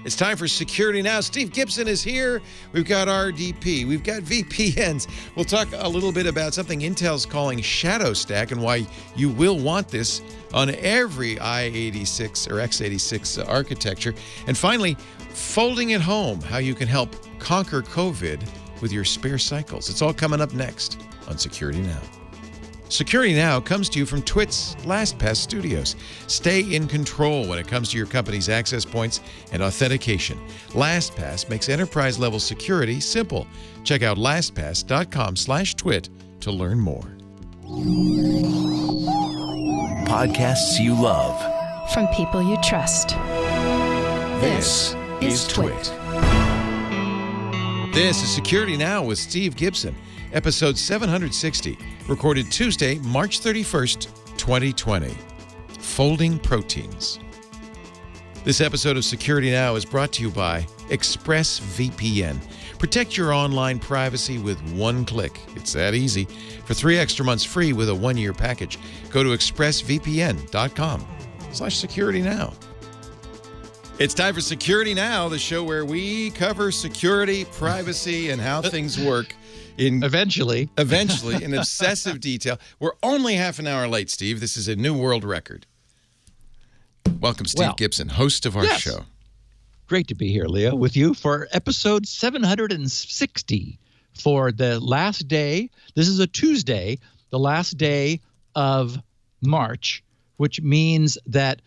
It's time for Security Now. Steve Gibson is here. We've got RDP. We've got VPNs. We'll talk a little bit about something Intel's calling Shadow Stack and why you will want this on every i86 or x86 architecture. And finally, folding at home, how you can help conquer COVID with your spare cycles. It's all coming up next on Security Now. Security Now comes to you from TWiT's LastPass studios. Stay in control when it comes to your company's access points and authentication. LastPass makes enterprise-level security simple. Check out lastpass.com/twit to learn more. Podcasts you love. From people you trust. This is TWiT. This is Security Now with Steve Gibson. Episode 760, recorded Tuesday, March 31st, 2020. Folding proteins. This episode of Security Now is brought to you by ExpressVPN. Protect your online privacy with one click. It's that easy. For 3 extra months free with a 1-year package, go to expressvpn.com/securitynow. It's time for Security Now, the show where we cover security, privacy, and how things work. Eventually, in obsessive detail. We're only half an hour late, Steve. This is a new world record. Welcome, Steve Gibson, host of our show. Great to be here, Leo, with you for episode 760 for the last day. This is a Tuesday, the last day of March, which means that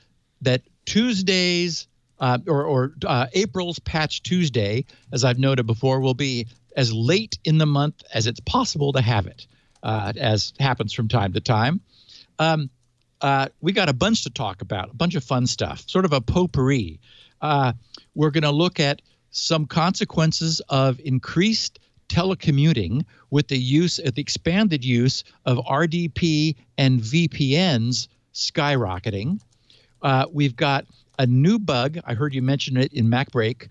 Tuesdays April's Patch Tuesday, as I've noted before, will be as late in the month as it's possible to have it, as happens from time to time. We got a bunch to talk about, a bunch of fun stuff, sort of a potpourri. We're going to look at some consequences of increased telecommuting with the expanded use of RDP and VPNs skyrocketing. We've got a new bug. I heard you mention it in MacBreak.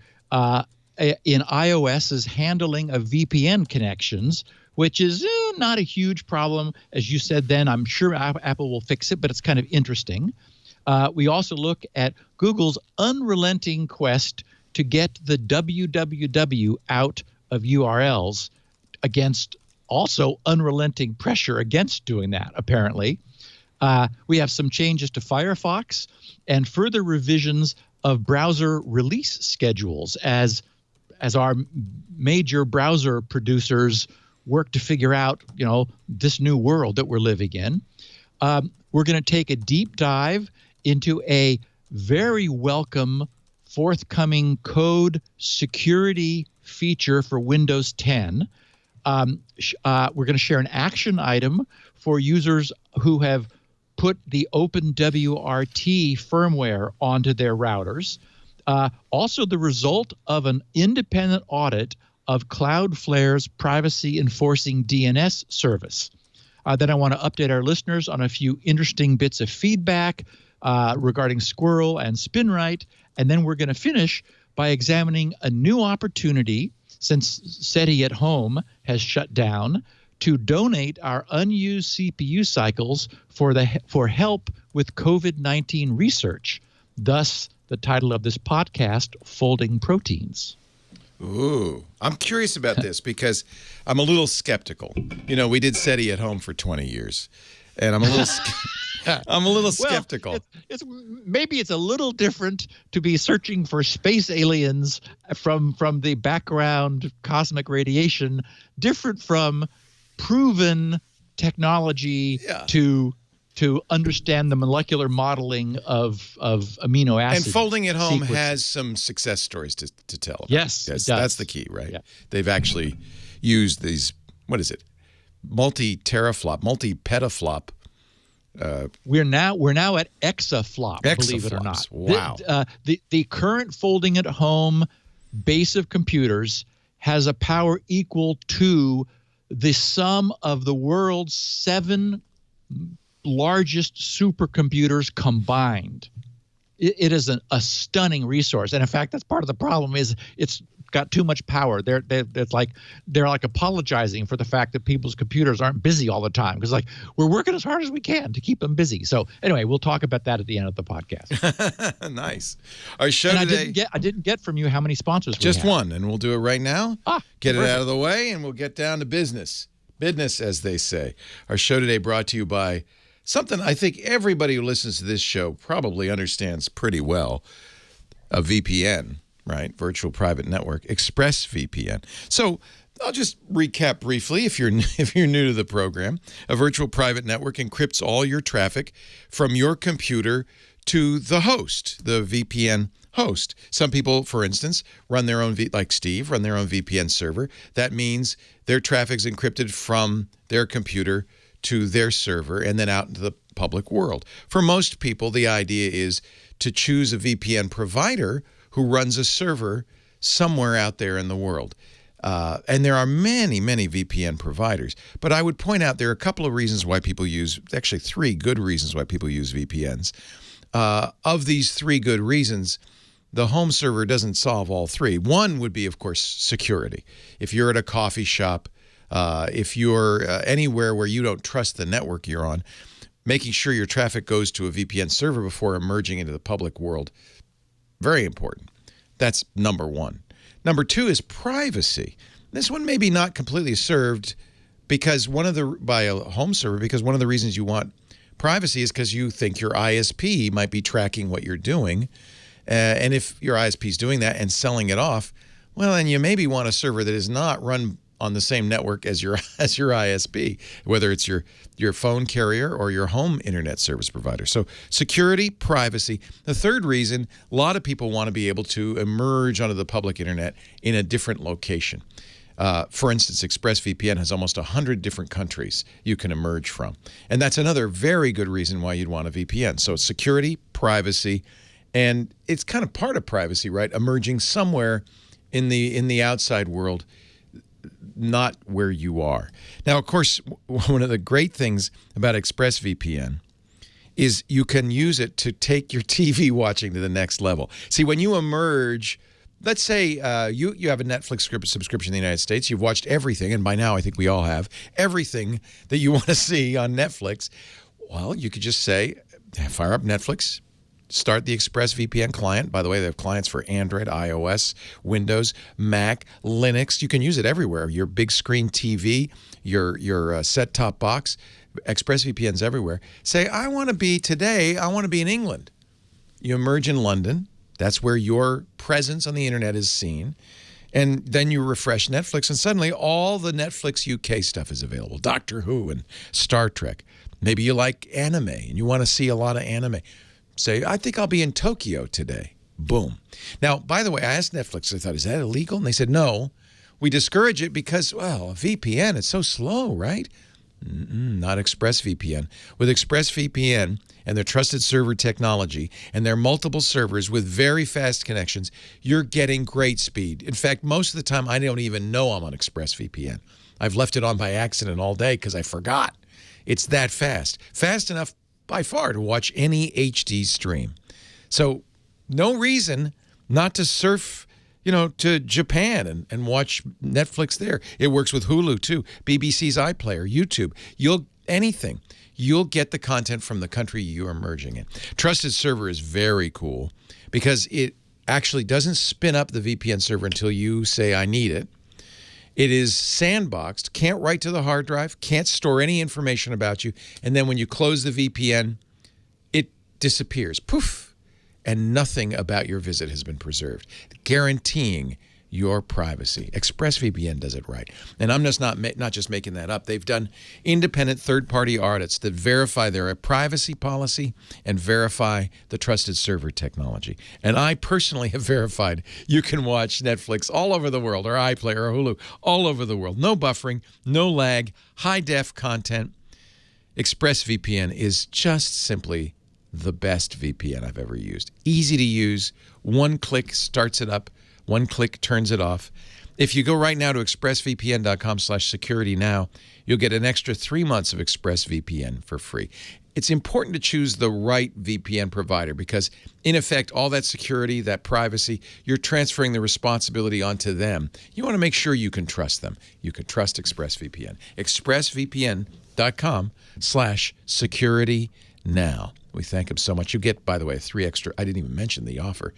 In iOS's handling of VPN connections, which is not a huge problem. As you said then, I'm sure Apple will fix it, but it's kind of interesting. We also look at Google's unrelenting quest to get the www out of URLs against also unrelenting pressure against doing that, apparently. We have some changes to Firefox and further revisions of browser release schedules as our major browser producers work to figure out, this new world that we're living in. We're going to take a deep dive into a very welcome forthcoming code security feature for Windows 10. We're going to share an action item for users who have put the OpenWrt firmware onto their routers. Also, the result of an independent audit of Cloudflare's privacy enforcing DNS service. Then I want to update our listeners on a few interesting bits of feedback regarding Squirrel and SpinRite. And then we're going to finish by examining a new opportunity, since SETI at Home has shut down, to donate our unused CPU cycles for help with COVID-19 research. Thus, the title of this podcast, Folding Proteins. Ooh, I'm curious about this because I'm a little skeptical. We did SETI at Home for 20 years, and I'm a little skeptical. Maybe it's a little different to be searching for space aliens from the background cosmic radiation, different from proven technology to understand the molecular modeling of amino acids. And Folding at Home has some success stories to tell about. Yes, that's the key, right? Yeah. They've actually used these, multi-teraflop, multi-petaflop. We're now at exaflop, believe it or not. Wow. The current Folding at Home base of computers has a power equal to the sum of the world's 7 largest supercomputers combined. It is a stunning resource. And in fact, that's part of the problem is it's got too much power. They're like apologizing for the fact that people's computers aren't busy all the time, because like we're working as hard as we can to keep them busy. So anyway, we'll talk about that at the end of the podcast. Nice. Our show and today. I didn't get from you how many sponsors we Just have. one, and we'll do it right now. Get perfect. it out of the way, and we'll get down to business. Business, as they say. Our show today brought to you by something I think everybody who listens to this show probably understands pretty well. A VPN, right? Virtual Private Network, ExpressVPN. So I'll just recap briefly if you're new to the program. A virtual private network encrypts all your traffic from your computer to the host, the VPN host. Some people, for instance, run their own, like Steve, run their own VPN server. That means their traffic's encrypted from their computer to their server and then out into the public world. For most people, the idea is to choose a VPN provider who runs a server somewhere out there in the world. And there are many, many VPN providers. But I would point out there are a couple of reasons why people use, actually 3 good reasons why people use VPNs. Of these 3 good reasons, the home server doesn't solve all 3. One would be, of course, security. If you're at a coffee shop, if you're anywhere where you don't trust the network you're on, making sure your traffic goes to a VPN server before emerging into the public world, very important. That's number 1. Number 2 is privacy. This one may be not completely served because by a home server, because one of the reasons you want privacy is because you think your ISP might be tracking what you're doing. And if your ISP is doing that and selling it off, well, then you maybe want a server that is not run on the same network as your ISP, whether it's your phone carrier or your home internet service provider. So security, privacy. The third reason, a lot of people want to be able to emerge onto the public internet in a different location. For instance, ExpressVPN has almost 100 different countries you can emerge from. And that's another very good reason why you'd want a VPN. So it's security, privacy, and it's kind of part of privacy, right? Emerging somewhere in the outside world, not where you are. Now, of course, one of the great things about ExpressVPN is you can use it to take your TV watching to the next level. See, when you emerge, let's say you have a Netflix subscription in the United States. You've watched everything, and by now I think we all have, everything that you want to see on Netflix. Well, you could just say, fire up Netflix, start the ExpressVPN client. By the way, they have clients for Android, iOS, Windows, Mac, Linux. You can use it everywhere. Your big screen TV, your set-top box, ExpressVPN's everywhere. Say, I want to be in England. You emerge in London. That's where your presence on the internet is seen. And then you refresh Netflix, and suddenly all the Netflix UK stuff is available. Doctor Who and Star Trek. Maybe you like anime, and you want to see a lot of anime. Say, I think I'll be in Tokyo today. Boom. Now, by the way, I asked Netflix, I thought, is that illegal? And they said, no. We discourage it because, well, a VPN, it's so slow, right? Not ExpressVPN. With ExpressVPN and their trusted server technology and their multiple servers with very fast connections, you're getting great speed. In fact, most of the time, I don't even know I'm on ExpressVPN. I've left it on by accident all day because I forgot. It's that fast. Fast enough by far to watch any HD stream. So no reason not to surf, to Japan and watch Netflix there. It works with Hulu too, BBC's iPlayer, YouTube. You'll get the content from the country you're emerging in. Trusted Server is very cool because it actually doesn't spin up the VPN server until you say, I need it. It is sandboxed, can't write to the hard drive, can't store any information about you, and then when you close the VPN, it disappears. Poof! And nothing about your visit has been preserved, guaranteeing your privacy. ExpressVPN does it right. And I'm just not just making that up. They've done independent third-party audits that verify their privacy policy and verify the trusted server technology. And I personally have verified you can watch Netflix all over the world, or iPlayer or Hulu, all over the world. No buffering, no lag, high-def content. ExpressVPN is just simply the best VPN I've ever used. Easy to use. One click starts it up. One click turns it off. If you go right now to expressvpn.com/security now, you'll get an extra 3 months of ExpressVPN for free. it's important to choose the right VPN provider because, in effect, all that security, that privacy, you're transferring the responsibility onto them. You want to make sure you can trust them. You can trust ExpressVPN. ExpressVPN.com/security now. We thank them so much. You get, by the way, 3 extra. I didn't even mention the offer.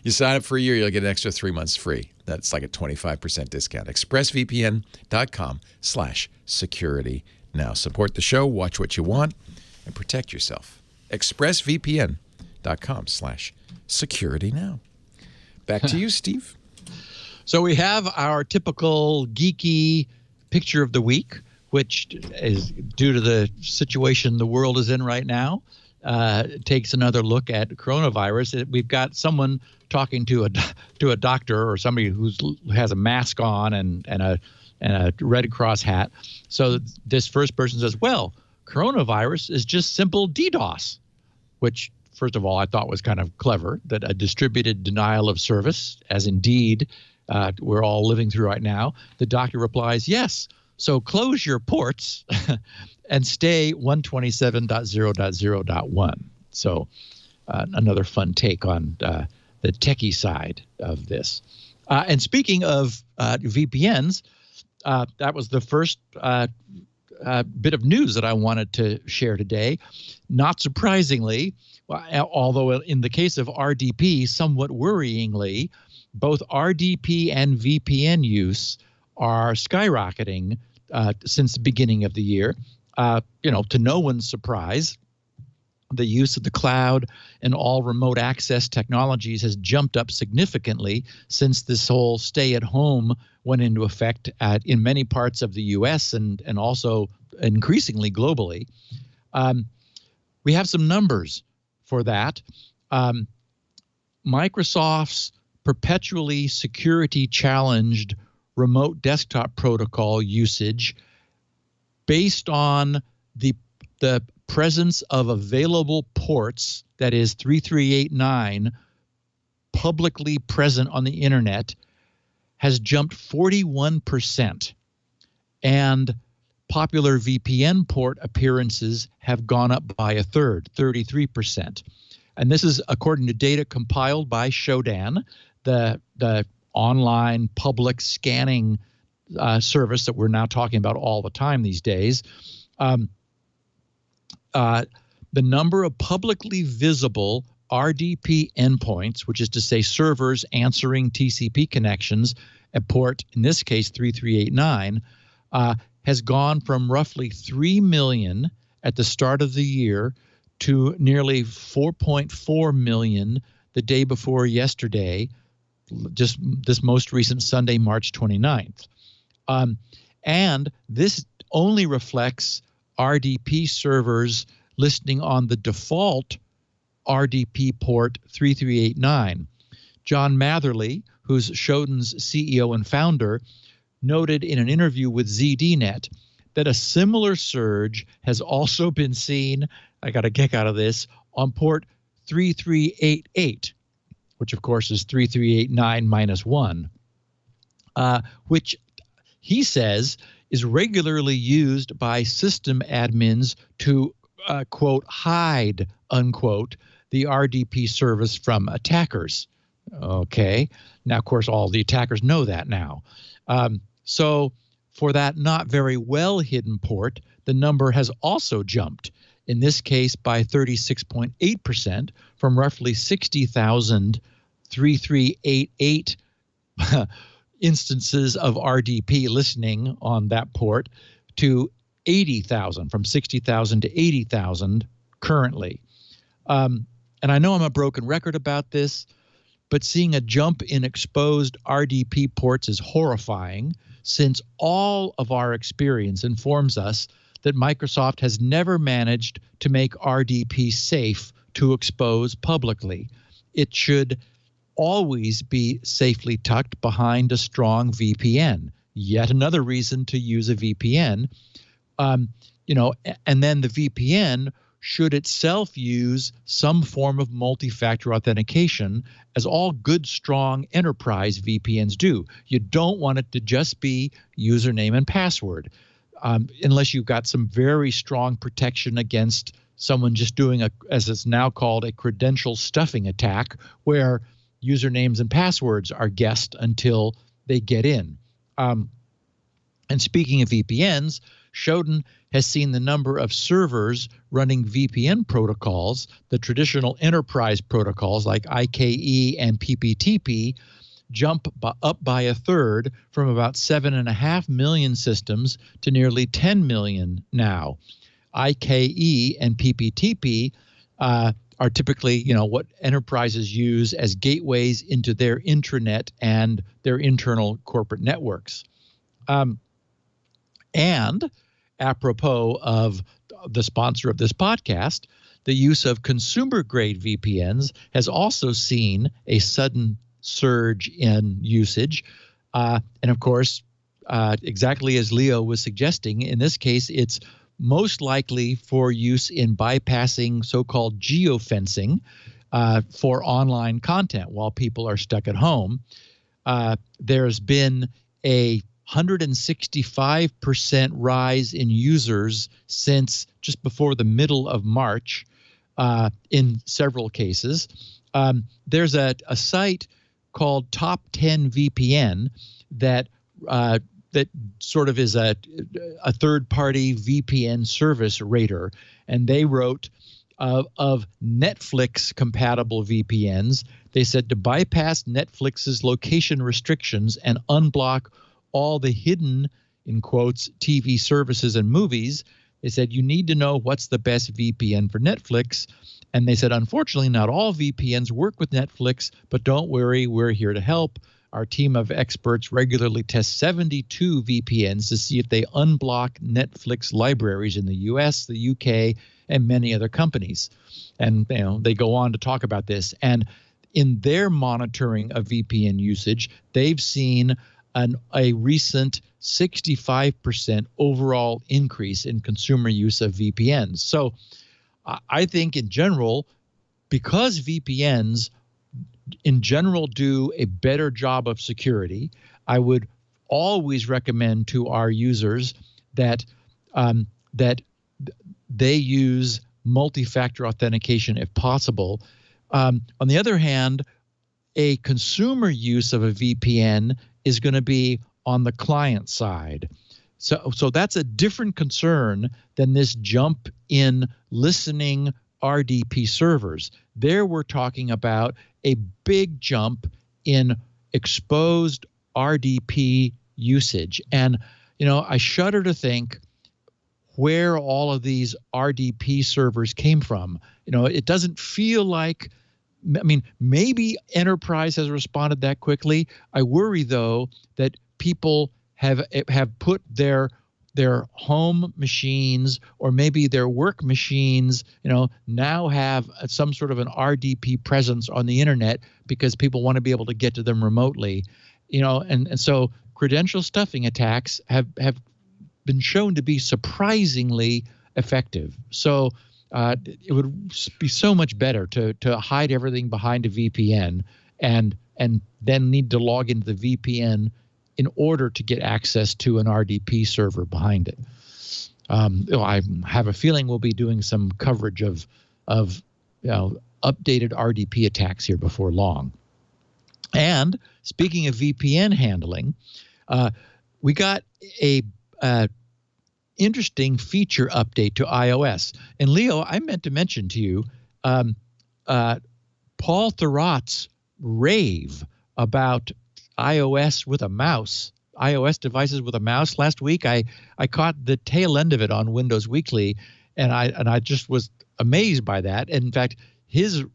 You sign up for a year, you'll get an extra 3 months free. That's like a 25% discount. ExpressVPN.com/security now. Support the show, watch what you want, and protect yourself. ExpressVPN.com/security now. Back to you, Steve. So we have our typical geeky picture of the week, which is due to the situation the world is in right now. Takes another look at coronavirus. We've got someone talking to a doctor or somebody who has a mask on and a Red Cross hat. So this first person says, well, coronavirus is just simple DDoS, which, first of all, I thought was kind of clever, that a distributed denial of service, as indeed we're all living through right now. The doctor replies, yes, so close your ports and stay 127.0.0.1. So another fun take on the techie side of this. And speaking of VPNs, that was the first bit of news that I wanted to share today. Not surprisingly, although in the case of RDP, somewhat worryingly, both RDP and VPN use are skyrocketing since the beginning of the year. To no one's surprise, the use of the cloud and all remote access technologies has jumped up significantly since this whole stay-at-home went into effect in many parts of the U.S. and also increasingly globally. We have some numbers for that. Microsoft's perpetually security-challenged remote desktop protocol usage, based on the presence of available ports, that is 3389, publicly present on the internet, has jumped 41%. And popular VPN port appearances have gone up by a third, 33%. And this is according to data compiled by Shodan, the online public scanning service that we're now talking about all the time these days. The number of publicly visible RDP endpoints, which is to say servers answering TCP connections at port, in this case 3389, has gone from roughly 3 million at the start of the year to nearly 4.4 million the day before yesterday, just this most recent Sunday, March 29th. And this only reflects RDP servers listening on the default RDP port 3389. John Matherly, who's Shodan's CEO and founder, noted in an interview with ZDNet that a similar surge has also been seen, I got a kick out of this, on port 3388, which of course is 3389-1, which he says is regularly used by system admins to, quote, hide, unquote, the RDP service from attackers. Okay. Now, of course, all the attackers know that now. So for that not very well hidden port, the number has also jumped, in this case by 36.8%, from roughly 60,000 3388 instances of RDP listening on that port to 80,000, from 60,000 to 80,000 currently. And I know I'm a broken record about this, but seeing a jump in exposed RDP ports is horrifying, since all of our experience informs us that Microsoft has never managed to make RDP safe to expose publicly. It should always be safely tucked behind a strong VPN. Yet another reason to use a VPN. And then the VPN should itself use some form of multi-factor authentication, as all good, strong enterprise VPNs do. You don't want it to just be username and password. unless you've got some very strong protection against someone just doing as it's now called, a credential stuffing attack, where usernames and passwords are guessed until they get in. And speaking of VPNs, Shodan has seen the number of servers running VPN protocols, the traditional enterprise protocols like IKE and PPTP, jump up by a third, from about 7.5 million systems to nearly 10 million now. IKE and PPTP are typically, what enterprises use as gateways into their intranet and their internal corporate networks. And apropos of the sponsor of this podcast, the use of consumer-grade VPNs has also seen a sudden surge in usage. And of course, exactly as Leo was suggesting, in this case, it's most likely for use in bypassing so-called geofencing for online content while people are stuck at home. There's been a 165% rise in users since just before the middle of March in several cases. There's a site called Top 10 VPN that sort of is a third-party VPN service rater, and they wrote of Netflix-compatible VPNs. They said to bypass Netflix's location restrictions and unblock all the hidden, in quotes, TV services and movies, they said you need to know what's the best VPN for Netflix. And they said, unfortunately, not all VPNs work with Netflix, but don't worry, we're here to help. Our team of experts regularly tests 72 VPNs to see if they unblock Netflix libraries in the US, the UK, and many other companies. And they go on to talk about this. And in their monitoring of VPN usage, they've seen a recent 65% overall increase in consumer use of VPNs. So I think in general, because VPNs in general do a better job of security, I would always recommend to our users that they use multi-factor authentication if possible. On the other hand, a consumer use of a VPN is going to be on the client side. So that's a different concern than this jump in listening RDP servers. There we're talking about a big jump in exposed RDP usage. And, I shudder to think where all of these RDP servers came from. It doesn't feel like, maybe enterprise has responded that quickly. I worry, though, that people have put their home machines or maybe their work machines, now have some sort of an RDP presence on the internet because people want to be able to get to them remotely, and so credential stuffing attacks have been shown to be surprisingly effective. So it would be so much better to hide everything behind a VPN and then need to log into the VPN in order to get access to an RDP server behind it. I have a feeling we'll be doing some coverage of updated RDP attacks here before long. And speaking of VPN handling, we got a interesting feature update to iOS. And Leo, I meant to mention to you, Paul Thurrott's rave about iOS with a mouse, iOS devices with a mouse last week. I caught the tail end of it on Windows Weekly, and I just was amazed by that. And in fact, his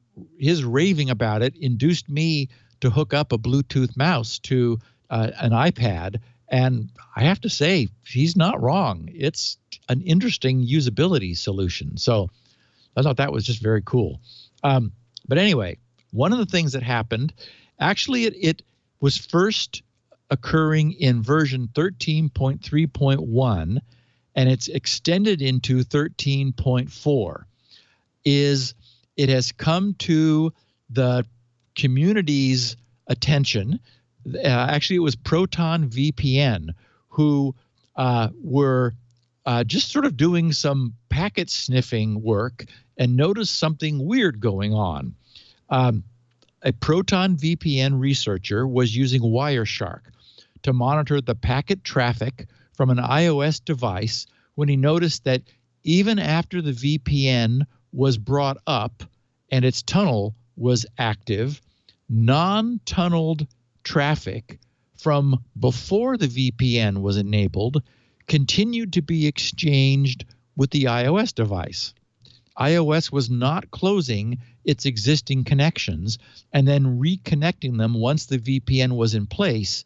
raving about it induced me to hook up a Bluetooth mouse to an iPad. And I have to say, he's not wrong. It's an interesting usability solution. So I thought that was just very cool. But anyway, one of the things that happened, actually it was first occurring in version 13.3.1, and it's extended into 13.4, is it has come to the community's attention. Actually, it was Proton VPN who were just sort of doing some packet sniffing work and noticed something weird going on. A Proton VPN researcher was using Wireshark to monitor the packet traffic from an iOS device when he noticed that even after the VPN was brought up and its tunnel was active, non-tunneled traffic from before the VPN was enabled continued to be exchanged with the iOS device. iOS was not closing its existing connections and then reconnecting them once the VPN was in place,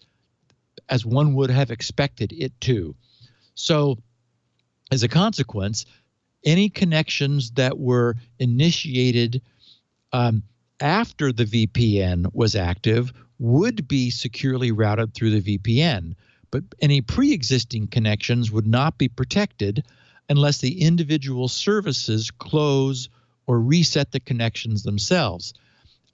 as one would have expected it to. So, as a consequence, any connections that were initiated after the VPN was active would be securely routed through the VPN, but any pre-existing connections would not be protected unless the individual services close or reset the connections themselves.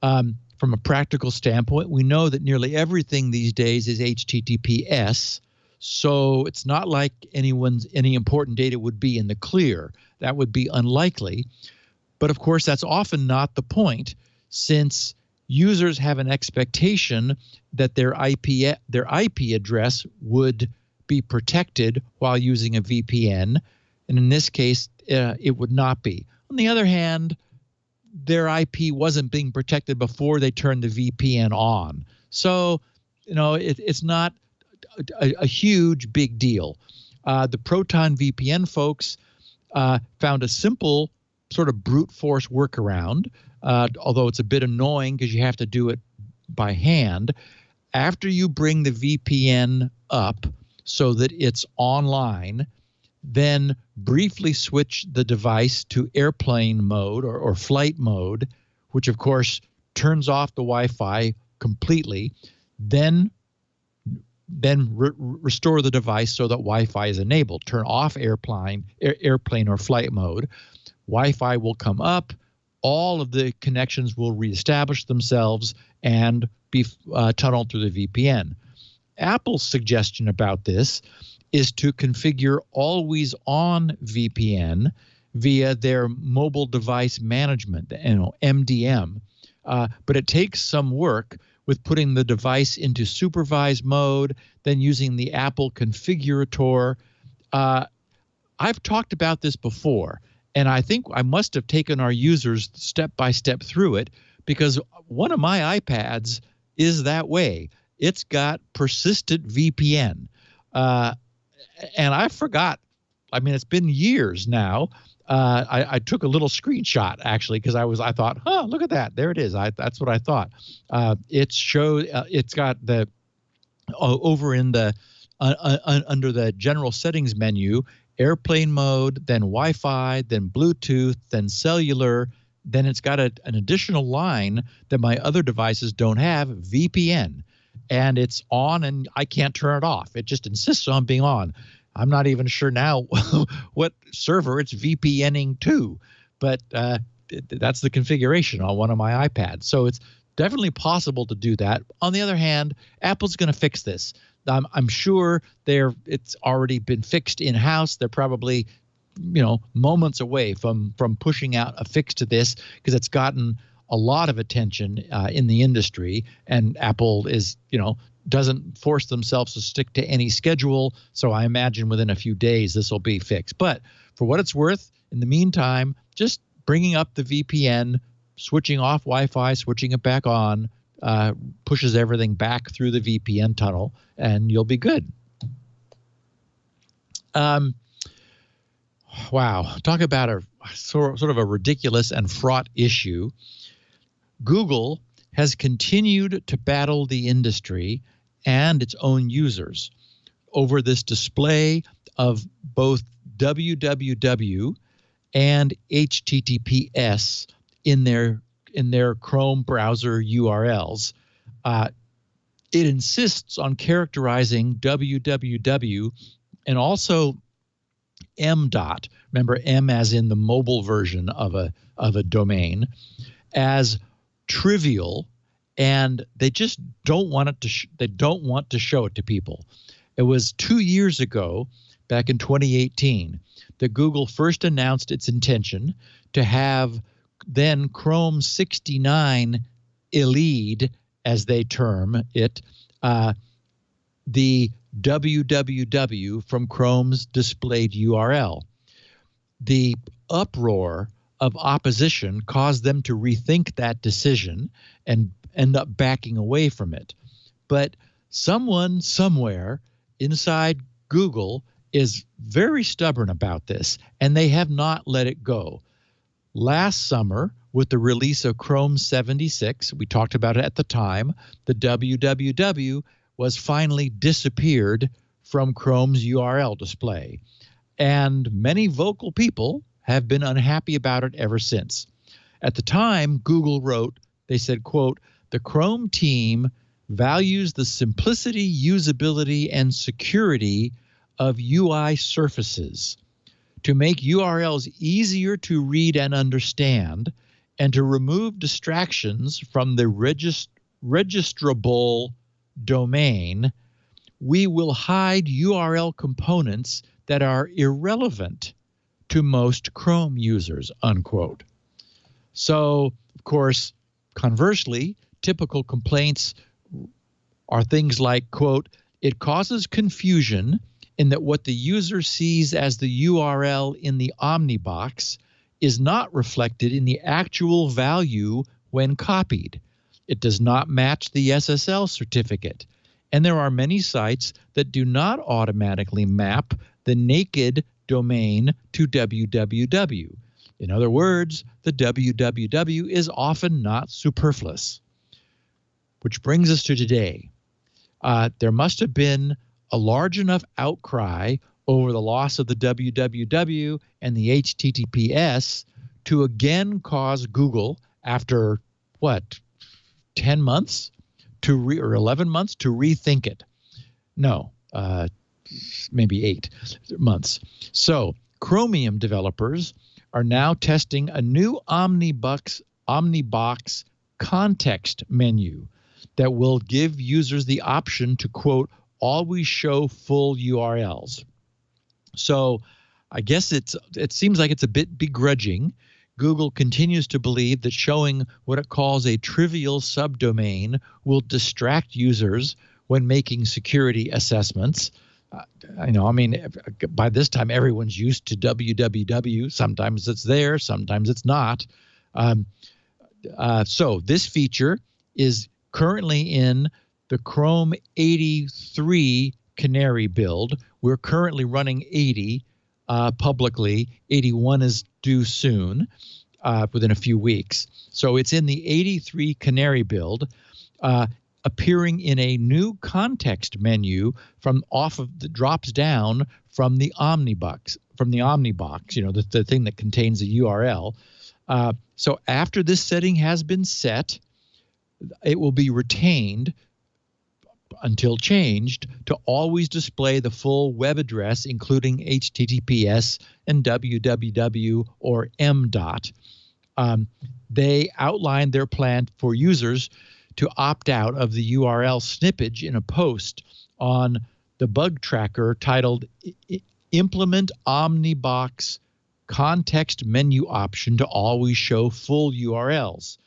From a practical standpoint, we know that nearly everything these days is HTTPS, so it's not like any important data would be in the clear. That would be unlikely. But of course, that's often not the point, since users have an expectation that their IP address would be protected while using a VPN, and in this case, it would not be. On the other hand, their IP wasn't being protected before they turned the VPN on. So, it's not a huge big deal. The Proton VPN folks found a simple sort of brute force workaround, although it's a bit annoying because you have to do it by hand. After you bring the VPN up so that it's online, then briefly switch the device to airplane mode or flight mode, which of course turns off the Wi-Fi completely, then restore the device so that Wi-Fi is enabled. Turn off airplane or flight mode. Wi-Fi will come up. All of the connections will reestablish themselves and be tunneled through the VPN. Apple's suggestion about this is to configure always on VPN via their mobile device management, MDM. But it takes some work with putting the device into supervised mode, then using the Apple configurator. I've talked about this before, and I think I must have taken our users step by step through it, because one of my iPads is that way. It's got persistent VPN. And I forgot. I mean, it's been years now. I took a little screenshot actually because I thought, look at that. There it is. That's what I thought. It's got the over in the under the general settings menu, airplane mode, then Wi-Fi, then Bluetooth, then cellular. Then it's got an additional line that my other devices don't have, VPN. And it's on, and I can't turn it off. It just insists on being on. I'm not even sure now what server it's VPNing to, but that's the configuration on one of my iPads. So it's definitely possible to do that. On the other hand, Apple's going to fix this. I'm sure it's already been fixed in-house. They're probably moments away from pushing out a fix to this, because it's gotten a lot of attention in the industry, and Apple is, doesn't force themselves to stick to any schedule. So I imagine within a few days this will be fixed. But for what it's worth, in the meantime, just bringing up the VPN, switching off Wi-Fi, switching it back on, pushes everything back through the VPN tunnel, and you'll be good. Wow, talk about a sort of a ridiculous and fraught issue. Google has continued to battle the industry and its own users over this display of both www and HTTPS in their Chrome browser URLs. It insists on characterizing www and also M dot, remember M as in the mobile version of a domain, as trivial, and they just don't want it to. They don't want to show it to people. It was 2 years ago, back in 2018 that Google first announced its intention to have then Chrome 69 elide, as they term it, the www from Chrome's displayed URL. The uproar of opposition caused them to rethink that decision and end up backing away from it. But someone somewhere inside Google is very stubborn about this, and they have not let it go. Last summer, with the release of Chrome 76, we talked about it at the time, the www was finally disappeared from Chrome's URL display. And many vocal people have been unhappy about it ever since. At the time, Google wrote, they said, quote, "The Chrome team values the simplicity, usability, and security of UI surfaces to make URLs easier to read and understand and to remove distractions from the registrable domain. We will hide URL components that are irrelevant to most Chrome users," unquote. So, of course, conversely, typical complaints are things like, quote, "It causes confusion in that what the user sees as the URL in the omnibox is not reflected in the actual value when copied. It does not match the SSL certificate. And there are many sites that do not automatically map the naked domain to www. In other words, the www is often not superfluous." Which brings us to today. There must have been a large enough outcry over the loss of the www and the HTTPS to again cause Google, after what, 10 months or 11 months to rethink it. No, maybe 8 months. So Chromium developers are now testing a new Omnibox context menu that will give users the option to, quote, "always show full URLs." So I guess it seems like it's a bit begrudging. Google continues to believe that showing what it calls a trivial subdomain will distract users when making security assessments. By this time, everyone's used to www. Sometimes it's there, sometimes it's not. So this feature is currently in the Chrome 83 Canary build. We're currently running 80 publicly. 81 is due soon, within a few weeks. So it's in the 83 Canary build, appearing in a new context menu drops down from the Omnibox, the thing that contains a URL. So after this setting has been set, it will be retained until changed to always display the full web address, including HTTPS and www or m.dot. They outlined their plan for users to opt out of the URL snippage in a post on the bug tracker titled "Implement Omnibox Context Menu Option to Always Show Full URLs."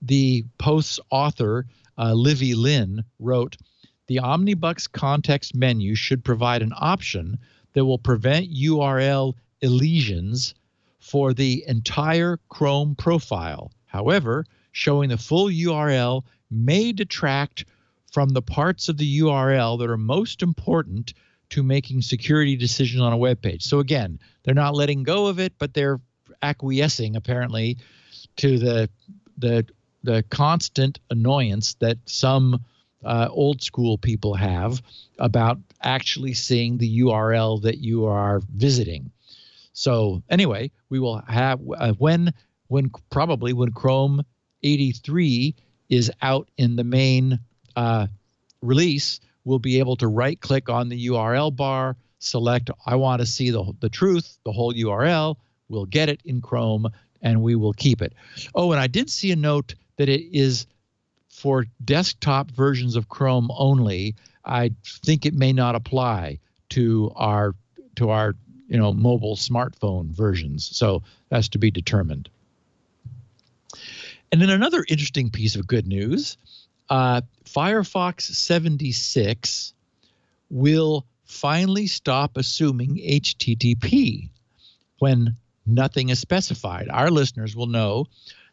The post's author, Livy Lin, wrote, "The Omnibox context menu should provide an option that will prevent URL elisions for the entire Chrome profile. However, showing the full URL may detract from the parts of the URL that are most important to making security decisions on a web page." So again, they're not letting go of it, but they're acquiescing apparently to the constant annoyance that some old school people have about actually seeing the URL that you are visiting. So anyway, we will have when Chrome 83 is out in the main release, we'll be able to right click on the URL bar, select "I want to see the truth," the whole URL. We'll get it in Chrome and we will keep it. Oh, and I did see a note that it is for desktop versions of Chrome only. I think it may not apply to our mobile smartphone versions. So that's to be determined. And then another interesting piece of good news, Firefox 76 will finally stop assuming HTTP when nothing is specified. Our listeners will know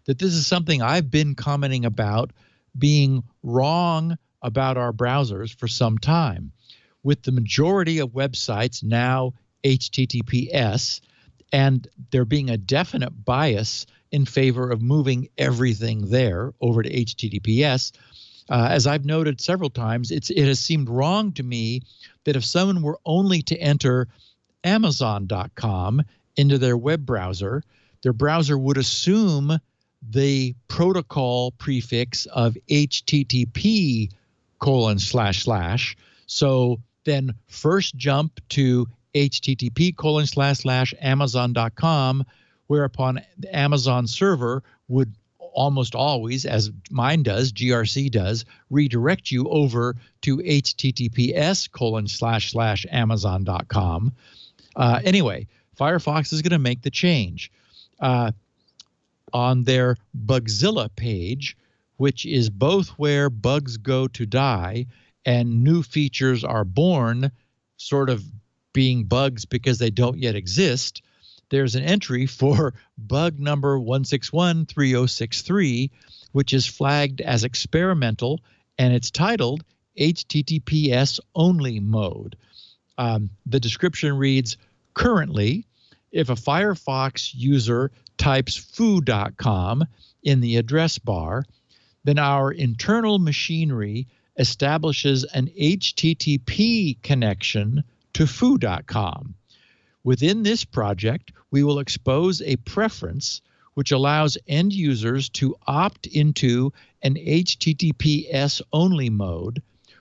that this is something I've been commenting about being wrong about our browsers for some time. With the majority of websites now HTTPS, and there being a definite bias in favor of moving everything there over to HTTPS, as I've noted several times, it has seemed wrong to me that if someone were only to enter Amazon.com into their web browser, their browser would assume the protocol prefix of HTTP : / So then first jump to HTTP : / Amazon.com, whereupon the Amazon server would almost always, as mine does, GRC does, redirect you over to HTTPS : / Amazon.com. Anyway, Firefox is going to make the change. On their Bugzilla page, which is both where bugs go to die and new features are born, sort of being bugs because they don't yet exist, there's an entry for bug number 1613063, which is flagged as experimental, and it's titled HTTPS only mode. The description reads, currently, if a Firefox user types foo.com in the address bar, then our internal machinery establishes an HTTP connection to foo.com. Within this project, we will expose a preference which allows end users to opt into an HTTPS only mode,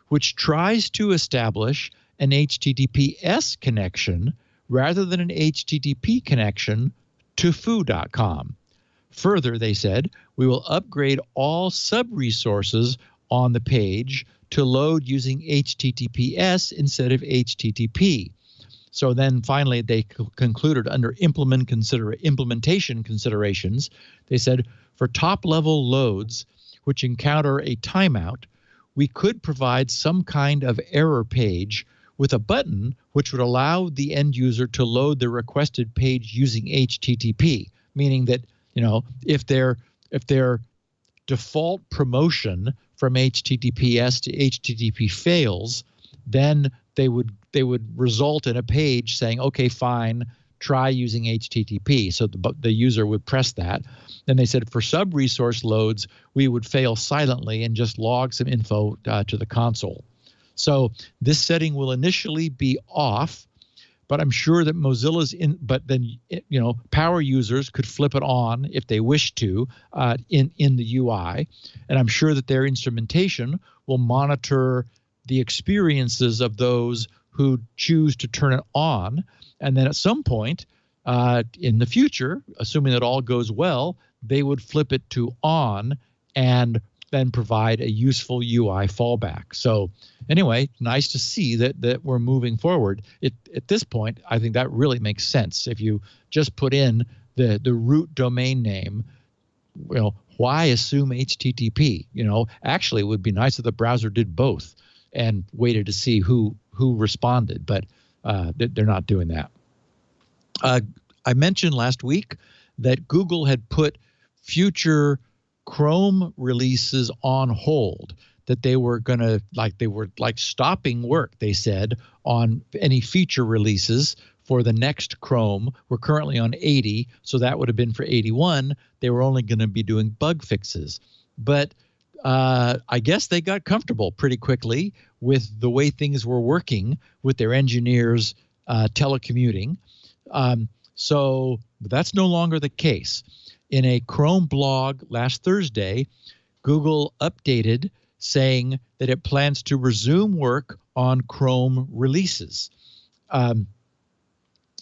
which tries to establish an HTTPS connection rather than an HTTP connection to foo.com. Further, they said, we will upgrade all sub-resources on the page to load using HTTPS instead of HTTP. So then finally they concluded under implementation considerations, they said for top-level loads which encounter a timeout, we could provide some kind of error page with a button which would allow the end user to load the requested page using HTTP, meaning that, if their default promotion from HTTPS to HTTP fails, then they would result in a page saying, okay, fine, try using HTTP. So the user would press that. Then they said for sub-resource loads, we would fail silently and just log some info to the console. So this setting will initially be off, but I'm sure that Mozilla's but then, power users could flip it on if they wish to in the UI. And I'm sure that their instrumentation will monitor the experiences of those who choose to turn it on. And then at some point in the future, assuming that all goes well, they would flip it to on and then provide a useful UI fallback. So anyway, nice to see that we're moving forward. At this point, I think that really makes sense. If you just put in the root domain name, why assume HTTP? Actually, it would be nice if the browser did both and waited to see who responded, but they're not doing that. I mentioned last week that Google had put future Chrome releases on hold, that they were stopping work, they said, on any feature releases for the next Chrome. We're currently on 80, so that would have been for 81. They were only going to be doing bug fixes. But I guess they got comfortable pretty quickly with the way things were working with their engineers telecommuting. So that's no longer the case. In a Chrome blog last Thursday, Google updated saying that it plans to resume work on Chrome releases.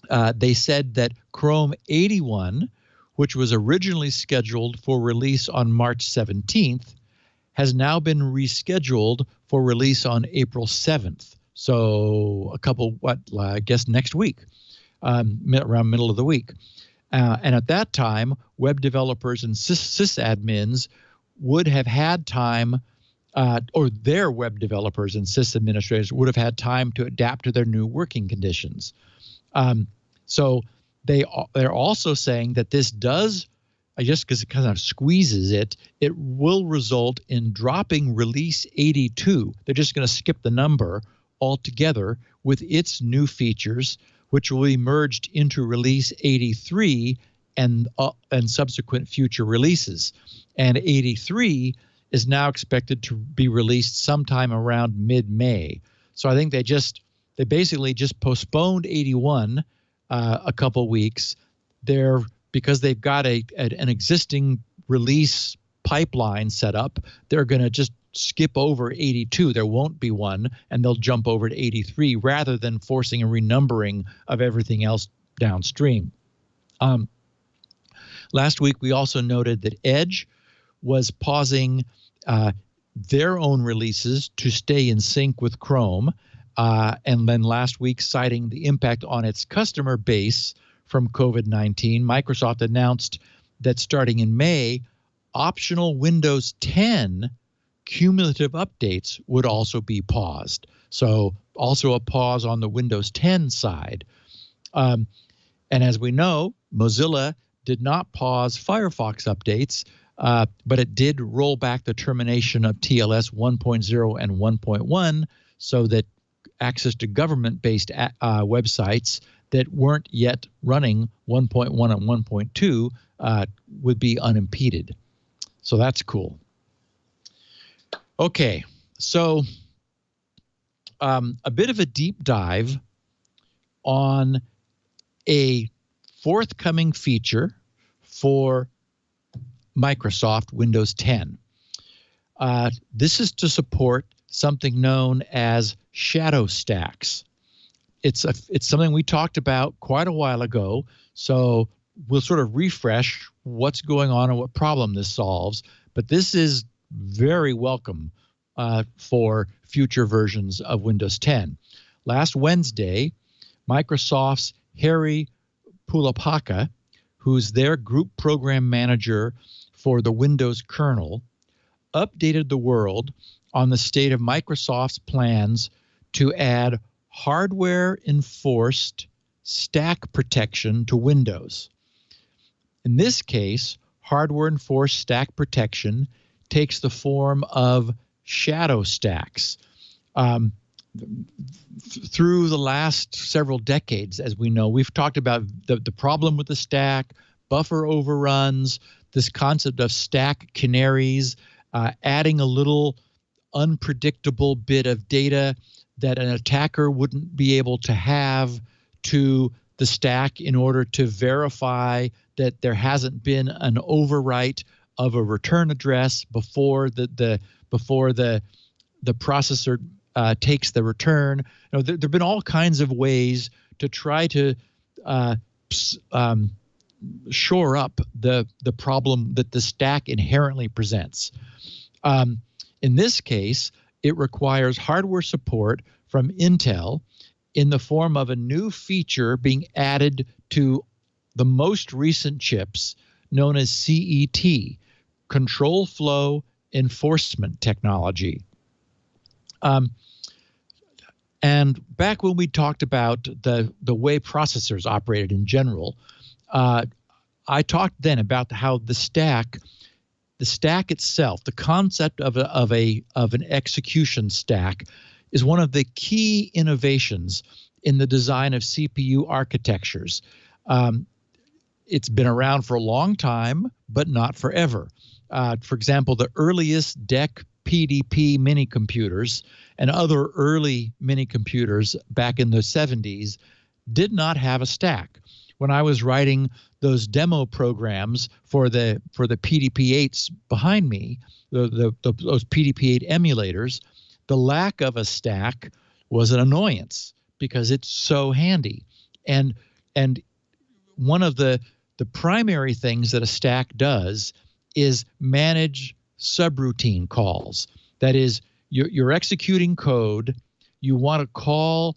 They said that Chrome 81, which was originally scheduled for release on March 17th, has now been rescheduled for release on April 7th. So I guess next week, around middle of the week. And at that time, web developers and sysadmins would have had time, or their web developers and sysadministrators would have had time to adapt to their new working conditions. So they're also saying that this does, just because it kind of squeezes it, it will result in dropping release 82. They're just going to skip the number altogether with its new features, which will be merged into release 83 and subsequent future releases. And 83 is now expected to be released sometime around mid-May. So I think they basically just postponed 81 a couple weeks. Because they've got an existing release pipeline set up, they're going to just skip over 82. There won't be one, and they'll jump over to 83 rather than forcing a renumbering of everything else downstream. Last week, we also noted that Edge was pausing their own releases to stay in sync with Chrome, and then last week, citing the impact on its customer base from COVID-19, Microsoft announced that starting in May, optional Windows 10 cumulative updates would also be paused. So also a pause on the Windows 10 side. And as we know, Mozilla did not pause Firefox updates, but it did roll back the termination of TLS 1.0 and 1.1 so that access to government-based websites that weren't yet running 1.1 and 1.2 would be unimpeded. So that's cool. Okay, so a bit of a deep dive on a forthcoming feature for Microsoft Windows 10. This is to support something known as shadow stacks. It's something we talked about quite a while ago, so we'll sort of refresh what's going on and what problem this solves. But this is very welcome for future versions of Windows 10. Last Wednesday, Microsoft's Harry Pulapaka, who's their group program manager for the Windows kernel, updated the world on the state of Microsoft's plans to add hardware-enforced stack protection to Windows. In this case, hardware-enforced stack protection takes the form of shadow stacks. Through the last several decades, as we know, we've talked about the problem with the stack, buffer overruns, this concept of stack canaries, adding a little unpredictable bit of data that an attacker wouldn't be able to have to the stack in order to verify that there hasn't been an overwrite of a return address before the processor takes the return. You know, there have been all kinds of ways to try to shore up the problem that the stack inherently presents. In this case, it requires hardware support from Intel in the form of a new feature being added to the most recent chips known as CET, Control Flow Enforcement Technology. And back when we talked about the way processors operated in general, I talked then about how the stack itself, the concept of an execution stack, is one of the key innovations in the design of CPU architectures. It's been around for a long time, but not forever. For example, the earliest DEC PDP mini computers and other early mini computers back in the 70s did not have a stack. When I was writing those demo programs for the PDP-8s behind me, those PDP-8 emulators, the lack of a stack was an annoyance because it's so handy. And one of the primary things that a stack does is manage subroutine calls. That is, you're executing code, you want to call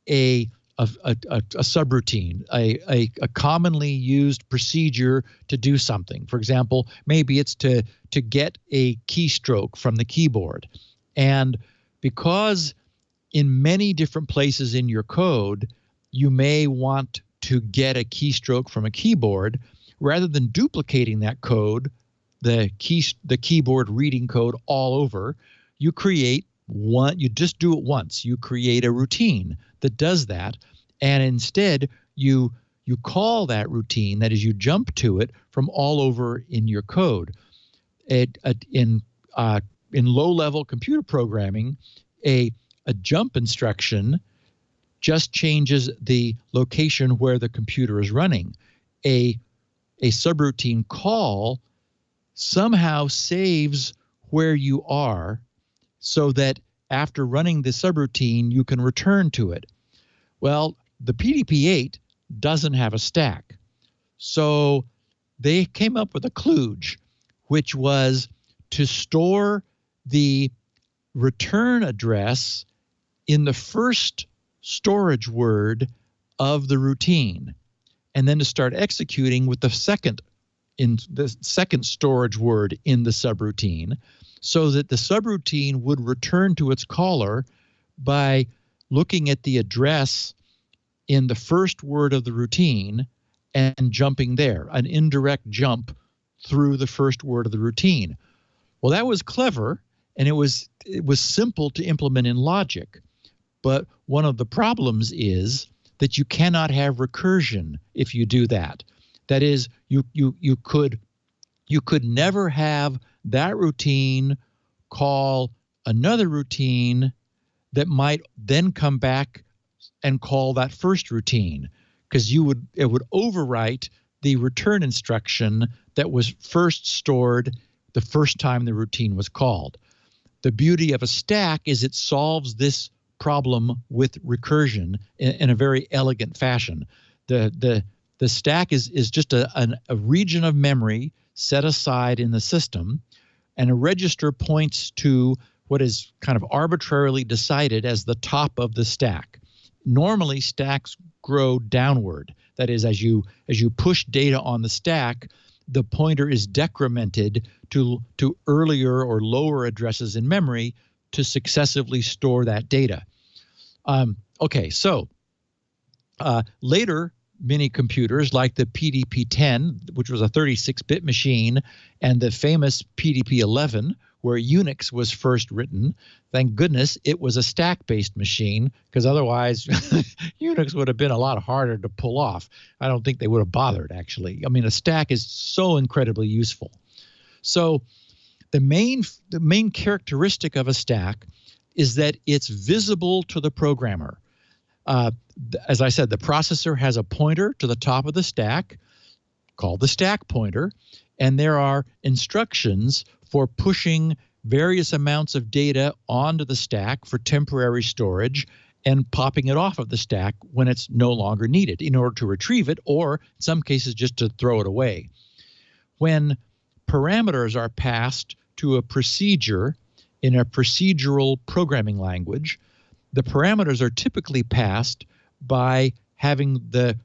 a subroutine, a commonly used procedure to do something. For example, maybe it's to get a keystroke from the keyboard. And because in many different places in your code, you may want to get a keystroke from a keyboard, rather than duplicating that code, the keyboard reading code all over, you create one, you just do it once. You create a routine that does that. And instead, you call that routine, that is, you jump to it from all over in your code. In low-level computer programming, a jump instruction just changes the location where the computer is running. A subroutine call somehow saves where you are so that after running the subroutine, you can return to it. Well, the PDP-8 doesn't have a stack. So they came up with a kludge, which was to store the return address in the first storage word of the routine, and then to start executing with the second storage word in the subroutine, so that the subroutine would return to its caller by looking at the address in the first word of the routine and jumping there, an indirect jump through the first word of the routine. Well, that was clever, and it was simple to implement in logic. But one of the problems is that you cannot have recursion if you do that. That is, you could never have that routine call another routine that might then come back and call that first routine, because it would overwrite the return instruction that was first stored the first time the routine was called. The beauty of a stack is it solves this problem with recursion in a very elegant fashion. The stack is just a region of memory set aside in the system, and a register points to what is kind of arbitrarily decided as the top of the stack. Normally, stacks grow downward. That is, as you push data on the stack, the pointer is decremented to earlier or lower addresses in memory to successively store that data. Later mini computers like the PDP-10, which was a 36-bit machine, and the famous PDP-11, where Unix was first written. Thank goodness it was a stack-based machine, because otherwise Unix would have been a lot harder to pull off. I don't think they would have bothered, actually. I mean, a stack is so incredibly useful. So the main characteristic of a stack is that it's visible to the programmer. As I said, the processor has a pointer to the top of the stack called the stack pointer, and there are instructions for pushing various amounts of data onto the stack for temporary storage and popping it off of the stack when it's no longer needed in order to retrieve it, or in some cases just to throw it away. When parameters are passed to a procedure in a procedural programming language, the parameters are typically passed by having the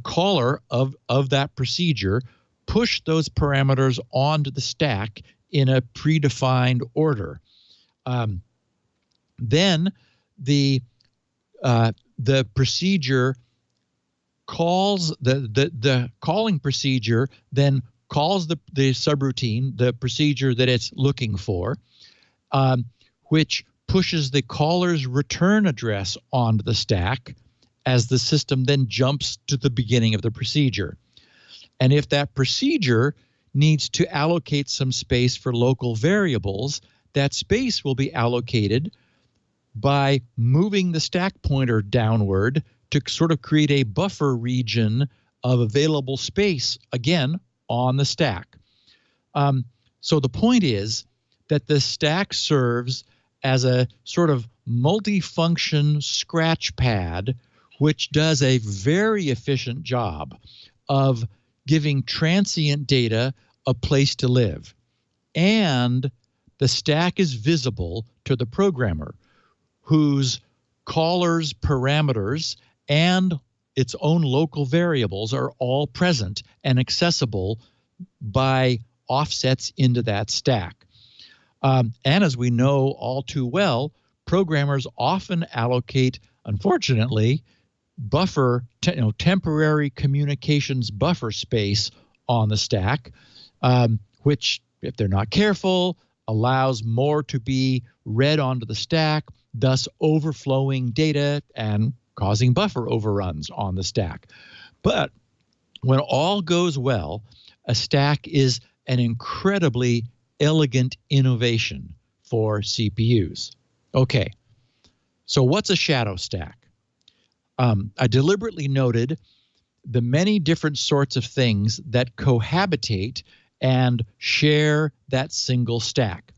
caller of that procedure push those parameters onto the stack in a predefined order. Then the procedure calls the calling procedure then calls the subroutine, the procedure that it's looking for, which pushes the caller's return address onto the stack as the system then jumps to the beginning of the procedure. And if that procedure needs to allocate some space for local variables, that space will be allocated by moving the stack pointer downward to sort of create a buffer region of available space, again, on the stack. So the point is that the stack serves as a sort of multifunction scratch pad, which does a very efficient job of giving transient data a place to live. And the stack is visible to the programmer. whose caller's parameters and its own local variables are all present and accessible by offsets into that stack. And as we know all too well, programmers often allocate, unfortunately, temporary communications buffer space on the stack, which, if they're not careful, allows more to be read onto the stack, thus overflowing data and causing buffer overruns on the stack. But when all goes well, a stack is an incredibly elegant innovation for CPUs. Okay, so what's a shadow stack? I deliberately noted the many different sorts of things that cohabitate and share that single stack.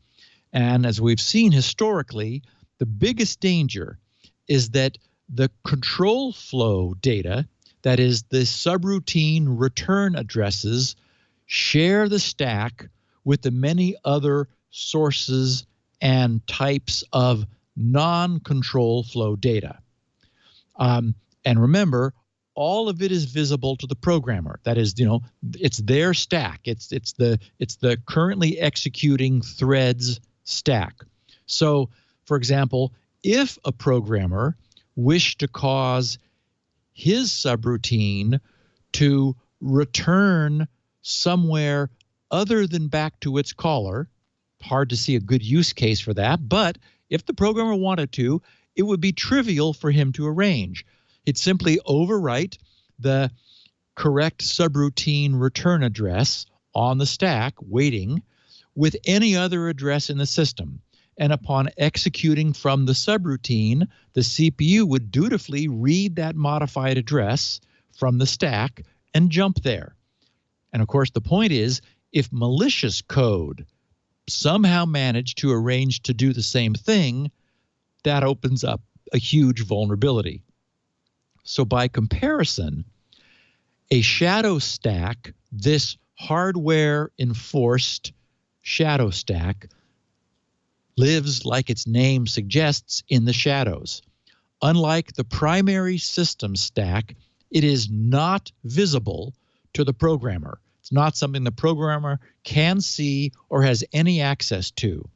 And as we've seen historically, the biggest danger is that the control flow data, that is the subroutine return addresses, share the stack with the many other sources and types of non-control flow data. And remember, all of it is visible to the programmer. That is, it's their stack. It's the currently executing threads stack. So, for example, if a programmer wished to cause his subroutine to return somewhere other than back to its caller, hard to see a good use case for that, but if the programmer wanted to, it would be trivial for him to arrange. He'd simply overwrite the correct subroutine return address on the stack, waiting, with any other address in the system. And upon executing from the subroutine, the CPU would dutifully read that modified address from the stack and jump there. And of course, the point is, if malicious code somehow managed to arrange to do the same thing, that opens up a huge vulnerability. So by comparison, a shadow stack, this hardware-enforced shadow stack, lives, like its name suggests, in the shadows. Unlike the primary system stack, it is not visible to the programmer. It's not something the programmer can see or has any access to.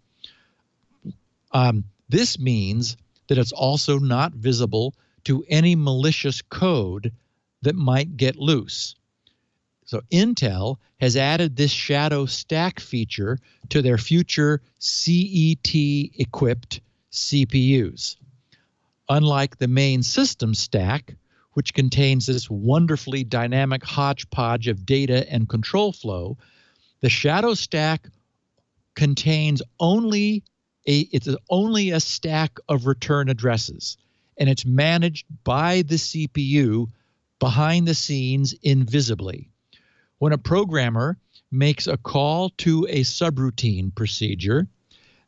This means that it's also not visible to any malicious code that might get loose. So Intel has added this shadow stack feature to their future CET-equipped CPUs. Unlike the main system stack, which contains this wonderfully dynamic hodgepodge of data and control flow, the shadow stack contains only a stack of return addresses, and it's managed by the CPU behind the scenes invisibly. When a programmer makes a call to a subroutine procedure,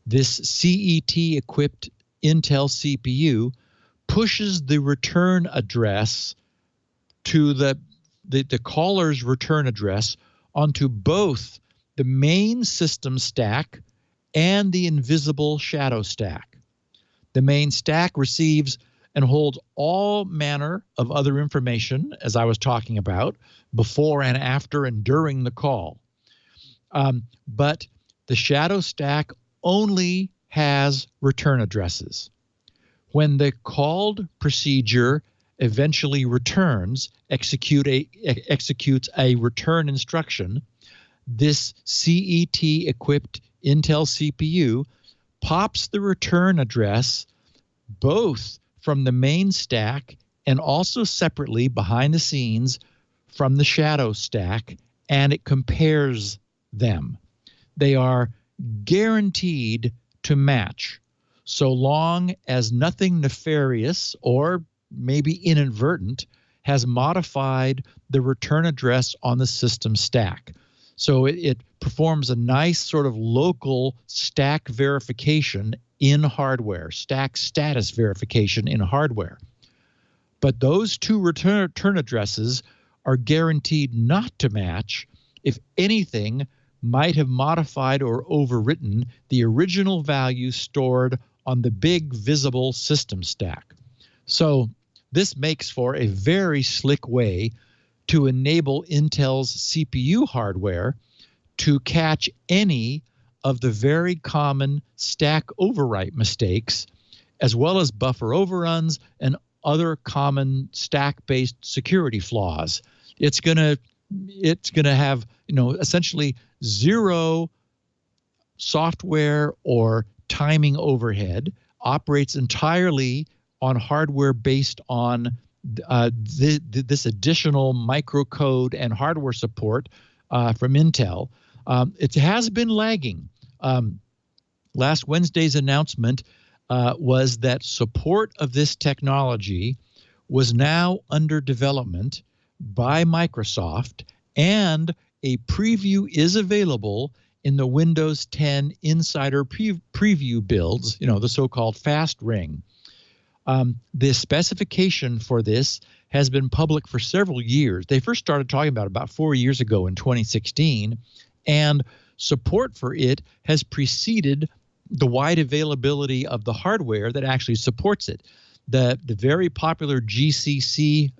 this CET-equipped Intel CPU pushes the return address to the caller's return address onto both the main system stack and the invisible shadow stack. The main stack receives and holds all manner of other information, as I was talking about, before and after and during the call. But the shadow stack only has return addresses. When the called procedure eventually executes a return instruction, this CET-equipped Intel CPU pops the return address both from the main stack and also separately behind the scenes from the shadow stack, and it compares them. They are guaranteed to match so long as nothing nefarious or maybe inadvertent has modified the return address on the system stack. So it performs a nice sort of local stack verification in hardware, stack status verification in hardware. But those two return addresses are guaranteed not to match if anything might have modified or overwritten the original value stored on the big visible system stack. So this makes for a very slick way to enable Intel's CPU hardware to catch any of the very common stack overwrite mistakes, as well as buffer overruns and other common stack-based security flaws. It's gonna have, essentially zero software or timing overhead, operates entirely on hardware based on this additional microcode and hardware support from Intel. It has been lagging. Last Wednesday's announcement was that support of this technology was now under development by Microsoft, and a preview is available in the Windows 10 Insider preview builds, the so-called fast ring. The specification for this has been public for several years. They first started talking about 4 years ago in 2016, and support for it has preceded the wide availability of the hardware that actually supports it. The very popular GCC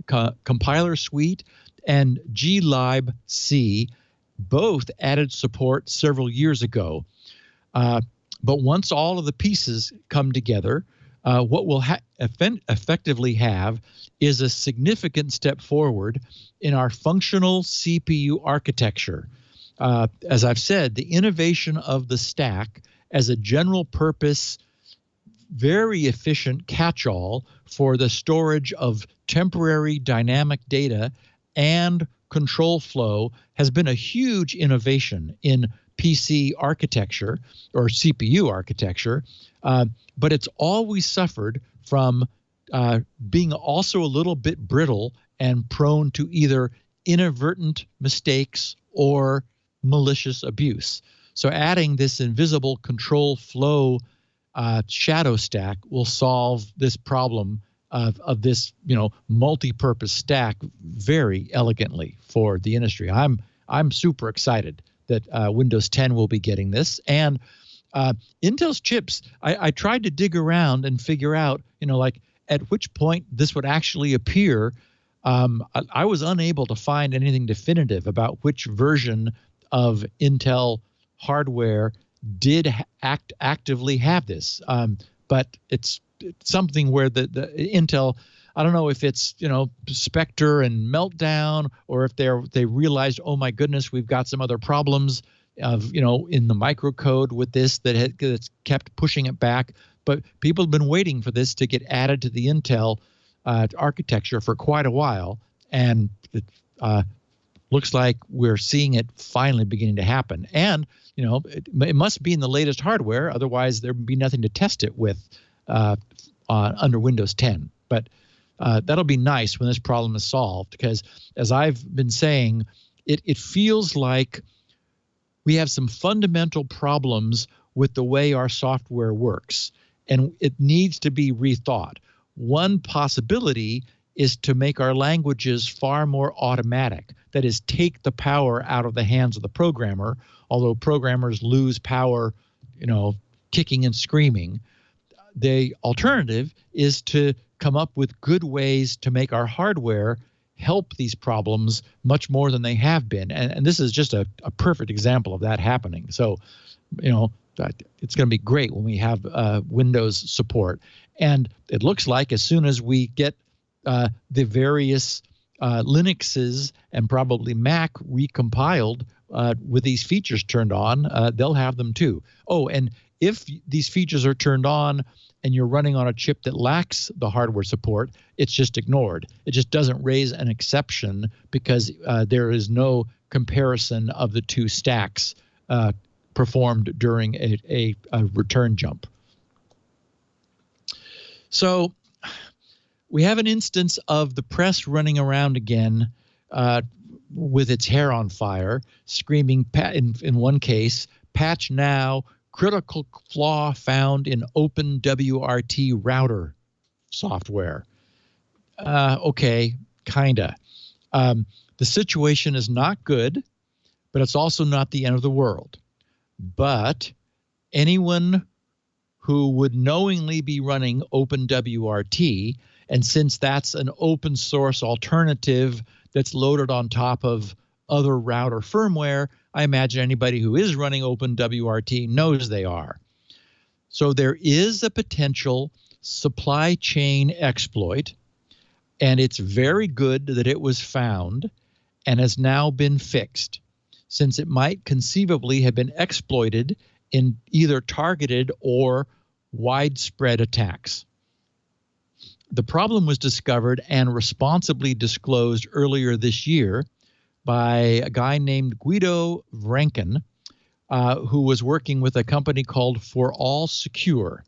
compiler suite and glibc both added support several years ago. But once all of the pieces come together, what we'll effectively have is a significant step forward in our functional CPU architecture. As I've said, the innovation of the stack as a general purpose, very efficient catch-all for the storage of temporary dynamic data and control flow has been a huge innovation in PC architecture or CPU architecture, but it's always suffered from being also a little bit brittle and prone to either inadvertent mistakes or malicious abuse. So adding this invisible control flow shadow stack will solve this problem of this multi-purpose stack very elegantly for the industry. I'm super excited that Windows 10 will be getting this, and Intel's chips. I tried to dig around and figure out at which point this would actually appear. I was unable to find anything definitive about which version of Intel hardware did actively have this, but it's something where the Intel, I don't know if it's Spectre and Meltdown, or if they realized, oh my goodness, we've got some other problems of in the microcode with this that's kept pushing it back. But people have been waiting for this to get added to the Intel architecture for quite a while, and it looks like we're seeing it finally beginning to happen. And it must be in the latest hardware, otherwise there would be nothing to test it with under Windows 10. But that'll be nice when this problem is solved, because as I've been saying, it feels like we have some fundamental problems with the way our software works, and it needs to be rethought. One possibility is to make our languages far more automatic. That is, take the power out of the hands of the programmer, although programmers lose power, kicking and screaming. The alternative is to come up with good ways to make our hardware help these problems much more than they have been. And this is just a perfect example of that happening. So, it's going to be great when we have Windows support. And it looks like as soon as we get the various Linuxes and probably Mac recompiled with these features turned on, they'll have them too. Oh, and if these features are turned on and you're running on a chip that lacks the hardware support, it's just ignored. It just doesn't raise an exception because there is no comparison of the two stacks performed during a return jump. So we have an instance of the press running around again with its hair on fire, screaming in one case, patch now, critical flaw found in OpenWrt router software. Okay, kinda. The situation is not good, but it's also not the end of the world. But anyone who would knowingly be running OpenWrt. And since that's an open source alternative that's loaded on top of other router firmware, I imagine anybody who is running OpenWrt knows they are. So there is a potential supply chain exploit, and it's very good that it was found and has now been fixed, since it might conceivably have been exploited in either targeted or widespread attacks. The problem was discovered and responsibly disclosed earlier this year by a guy named Guido Vranken, who was working with a company called For All Secure.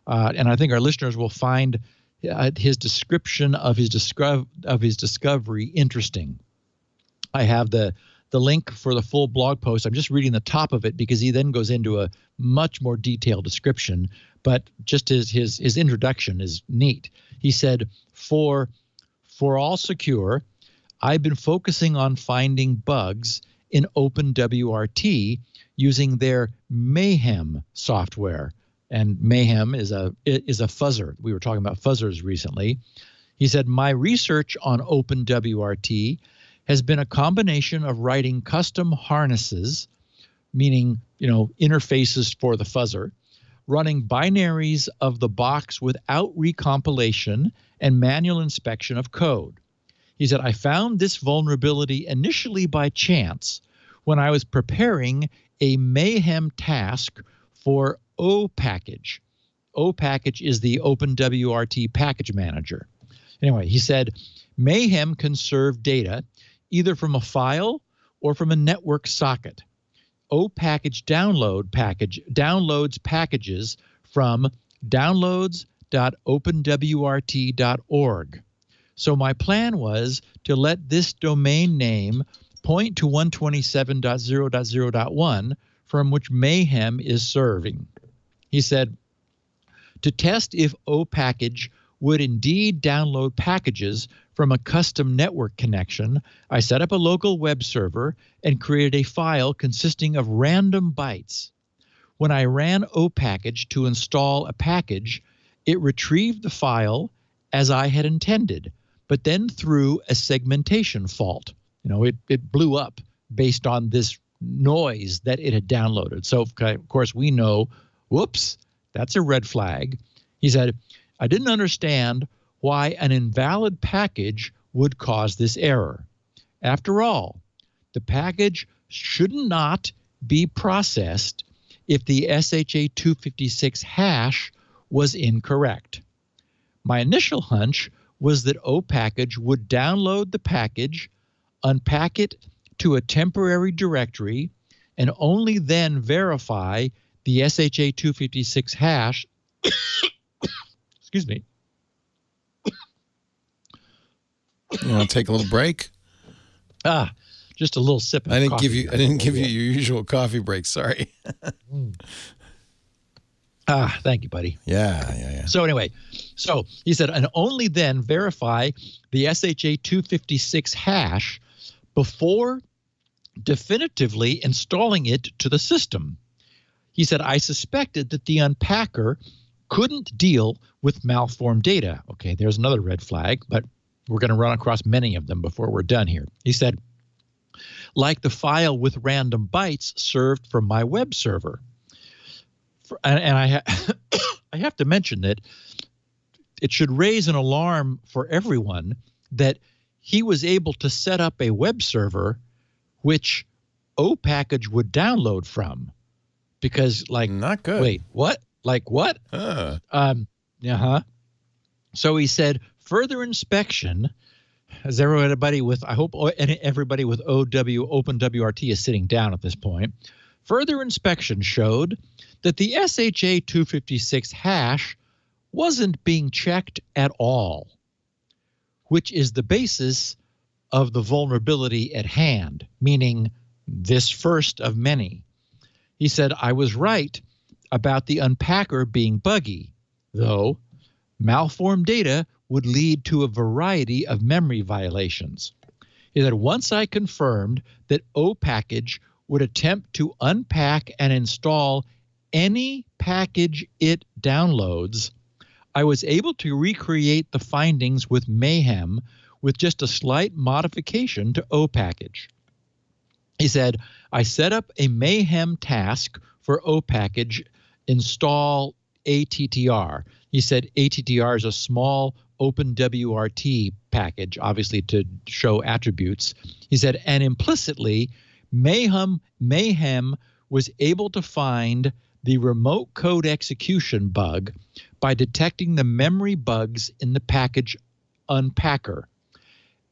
And I think our listeners will find his description of his discovery interesting. I have the link for the full blog post. I'm just reading the top of it because he then goes into a much more detailed description. But just his introduction is neat. He said, for All Secure, I've been focusing on finding bugs in OpenWrt using their Mayhem software. And Mayhem is a fuzzer. We were talking about fuzzers recently. He said, my research on OpenWrt has been a combination of writing custom harnesses, meaning, interfaces for the fuzzer, running binaries of the box without recompilation and manual inspection of code. He said, I found this vulnerability initially by chance when I was preparing a Mayhem task for O-Package. O-Package is the OpenWrt package manager. Anyway, he said, Mayhem can serve data either from a file or from a network socket. O-Package downloads packages from downloads.openwrt.org. So my plan was to let this domain name point to 127.0.0.1 from which Mayhem is serving. He said, to test if O-Package would indeed download packages from a custom network connection, I set up a local web server and created a file consisting of random bytes. When I ran O-Package to install a package, it retrieved the file as I had intended, but then threw a segmentation fault. It blew up based on this noise that it had downloaded. So, of course, we know, whoops, that's a red flag. He said, I didn't understand why an invalid package would cause this error. After all, the package should not be processed if the SHA-256 hash was incorrect. My initial hunch was that O-Package would download the package, unpack it to a temporary directory, and only then verify the SHA-256 hash. Excuse me. You want to take a little break? Just a little sip of I didn't coffee. give you your usual coffee break. Sorry. Thank you, buddy. Yeah. So anyway, he said, and only then verify the SHA-256 hash before definitively installing it to the system. He said, I suspected that the unpacker couldn't deal with malformed data. Okay, there's another red flag, but we're going to run across many of them before we're done here. He said, like the file with random bytes served from my web server. And I have to mention that it should raise an alarm for everyone that he was able to set up a web server which O-Package would download from. Because, not good. Wait, what? Like what? So he said, further inspection, as everybody with, I hope everybody with OpenWrt is sitting down at this point. Further inspection showed that the SHA-256 hash wasn't being checked at all, which is the basis of the vulnerability at hand, meaning this first of many. He said, I was right about the unpacker being buggy, though malformed data would lead to a variety of memory violations. He said, once I confirmed that O-Package would attempt to unpack and install any package it downloads, I was able to recreate the findings with Mayhem with just a slight modification to O package. He said, I set up a Mayhem task for O package install ATTR. He said ATTR is a small OpenWrt package, obviously to show attributes. He said, and implicitly, Mayhem was able to find the remote code execution bug by detecting the memory bugs in the package unpacker.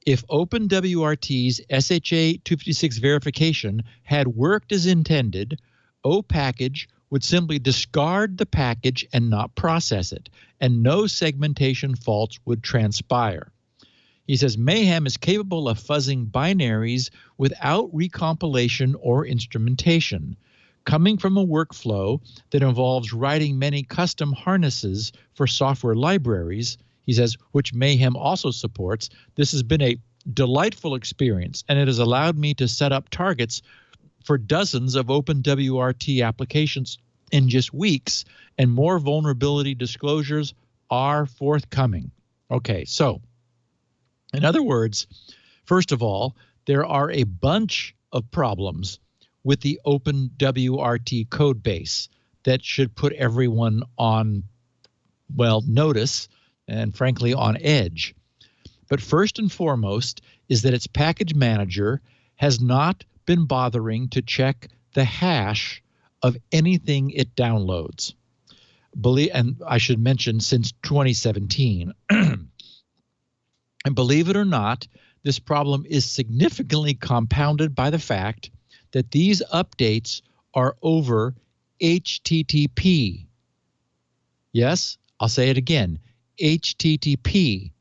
If OpenWRT's SHA-256 verification had worked as intended, O package would simply discard the package and not process it, and no segmentation faults would transpire. He says Mayhem is capable of fuzzing binaries without recompilation or instrumentation, coming from a workflow that involves writing many custom harnesses for software libraries. He says, which Mayhem also supports. This has been a delightful experience, and it has allowed me to set up targets for dozens of OpenWrt applications in just weeks, and more vulnerability disclosures are forthcoming. Okay, so in other words, first of all, there are a bunch of problems with the OpenWrt code base that should put everyone on, well, notice and frankly on edge. But first and foremost is that its package manager has not been bothering to check the hash of anything it downloads. And I should mention since 2017. And believe it or not, this problem is significantly compounded by the fact that these updates are over HTTP. Yes, I'll say it again, HTTP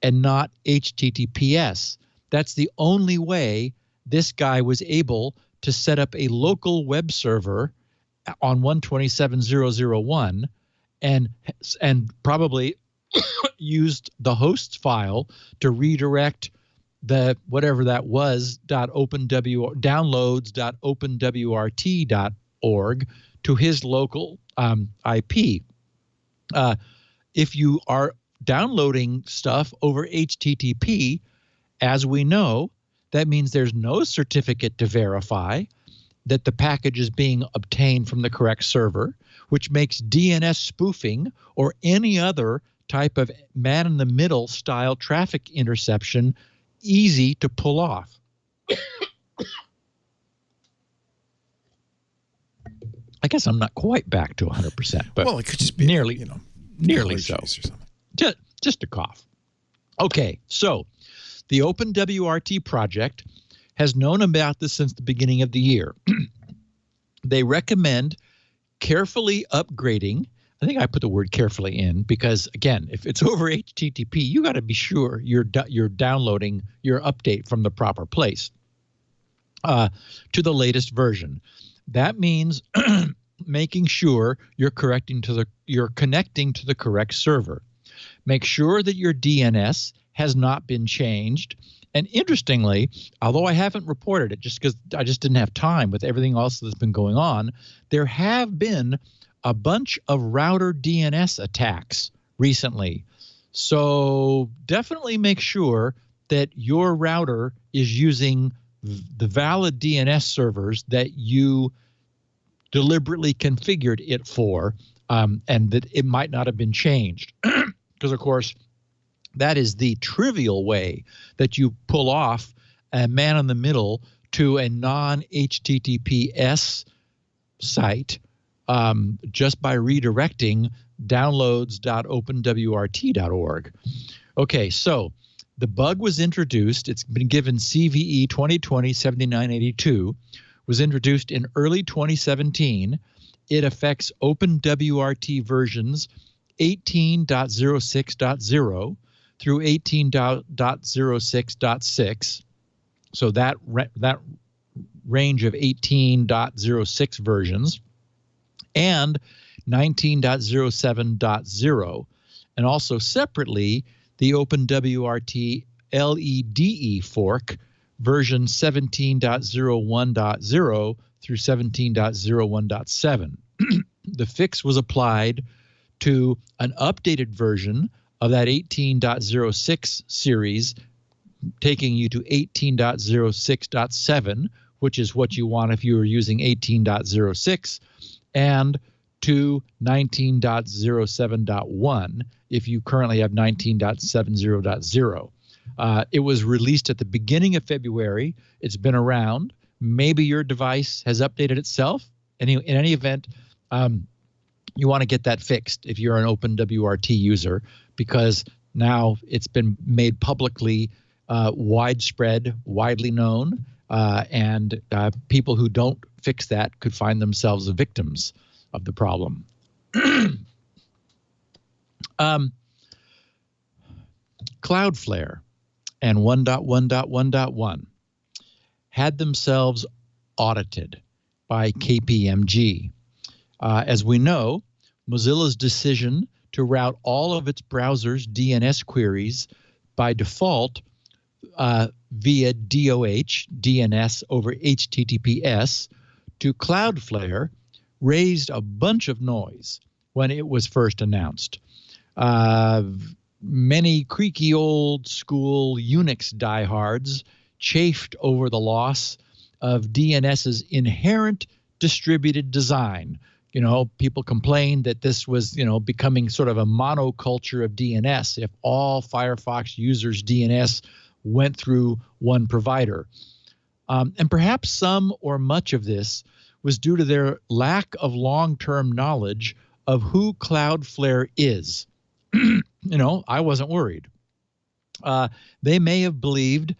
and not HTTPS. That's the only way this guy was able to set up a local web server on 127.0.0.1 and probably used the hosts file to redirect the whatever that was downloads.openwrt.org to his local IP. If you are downloading stuff over HTTP, as we know, that means there's no certificate to verify that the package is being obtained from the correct server, which makes DNS spoofing or any other type of man-in-the-middle style traffic interception easy to pull off. I guess I'm not quite back to 100%, but well, it could just be nearly so. Or something. Just a cough. Okay, so the OpenWrt project has known about this since the beginning of the year. They recommend carefully upgrading. I think I put the word carefully in because, again, if it's over HTTP, you got to be sure you're downloading your update from the proper place to the latest version. That means making sure you're connecting to the correct server. Make sure that your DNS has not been changed. And interestingly, although I haven't reported it just because I just didn't have time with everything else that's been going on, there have been a bunch of router DNS attacks recently. So definitely make sure that your router is using the valid DNS servers that you deliberately configured it for, and that it might not have been changed. Because, of course, that is the trivial way that you pull off a man-in-the-middle to a non-HTTPS site just by redirecting downloads.openwrt.org. Okay, so the bug was introduced. It's been given CVE 2020-7982, was introduced in early 2017. It affects OpenWrt versions 18.06.0 through 18.06.6. So that range of 18.06 versions, and 19.07.0, and also separately the OpenWrt LEDE fork version 17.01.0 through 17.01.7. the fix was applied to an updated version of that 18.06 series, taking you to 18.06.7, which is what you want if you were using 18.06, and to 19.07.1 if you currently have 19.70.0. It was released at the beginning of February. It's been around. Maybe your device has updated itself. In any event, you want to get that fixed if you're an OpenWrt user, because now it's been made publicly widespread, widely known, and people who don't fix that could find themselves victims of the problem. Cloudflare and 1.1.1.1 had themselves audited by KPMG. As we know, Mozilla's decision to route all of its browser's DNS queries by default via DOH, DNS over HTTPS, to Cloudflare raised a bunch of noise when it was first announced. Many creaky old school Unix diehards chafed over the loss of DNS's inherent distributed design. People complained that this was, becoming sort of a monoculture of DNS if all Firefox users' DNS went through one provider. And perhaps some or much of this was due to their lack of long-term knowledge of who Cloudflare is. I wasn't worried. They may have believed,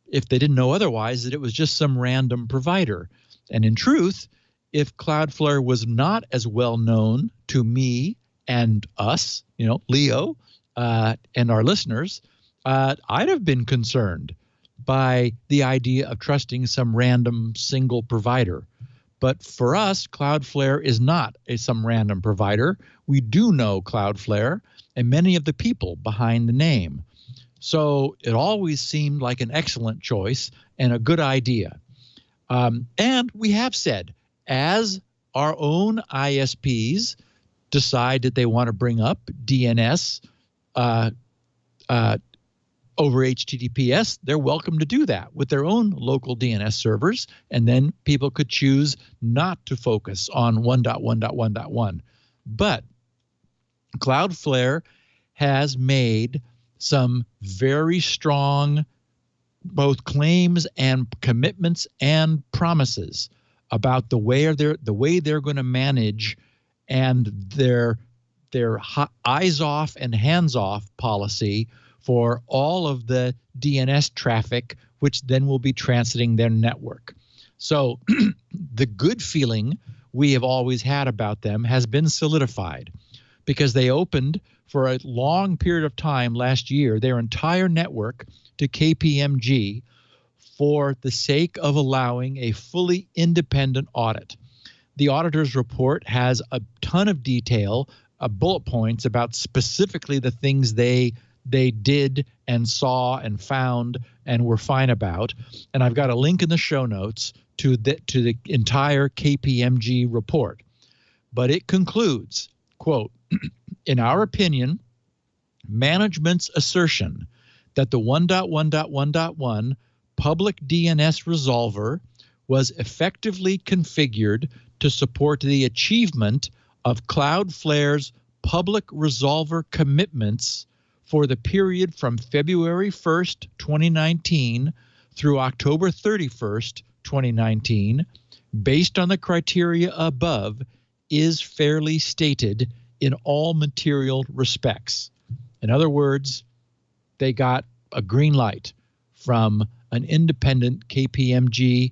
if they didn't know otherwise, that it was just some random provider. And in truth, if Cloudflare was not as well known to me and us, Leo, and our listeners, I'd have been concerned by the idea of trusting some random single provider. But for us, Cloudflare is not some random provider. We do know Cloudflare and many of the people behind the name. So it always seemed like an excellent choice and a good idea. And we have said, as our own ISPs decide that they want to bring up DNS over HTTPS, they're welcome to do that with their own local DNS servers, and then people could choose not to focus on 1.1.1.1. But Cloudflare has made some very strong both claims and commitments and promises about the way they're going to manage and their eyes off and hands off policy for all of the DNS traffic, which then will be transiting their network. So the good feeling we have always had about them has been solidified, because they opened for a long period of time last year their entire network to KPMG for the sake of allowing a fully independent audit. The auditor's report has a ton of detail, bullet points about specifically the things they did and saw and found and were fine about. And I've got a link in the show notes to the entire KPMG report. But it concludes, quote, "In our opinion, management's assertion that the 1.1.1.1 public DNS resolver was effectively configured to support the achievement of Cloudflare's public resolver commitments for the period from February 1st, 2019 through October 31st, 2019, based on the criteria above, is fairly stated in all material respects." In other words, they got a green light from an independent KPMG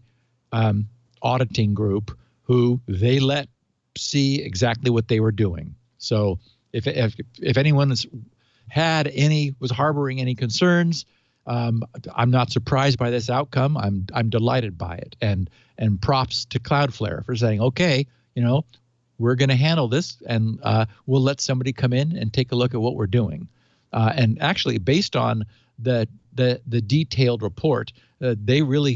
auditing group who they let see exactly what they were doing. So if anyone was harboring any concerns, I'm not surprised by this outcome. I'm delighted by it, and props to Cloudflare for saying, okay, we're going to handle this, and we'll let somebody come in and take a look at what we're doing. And actually, based on the detailed report, they really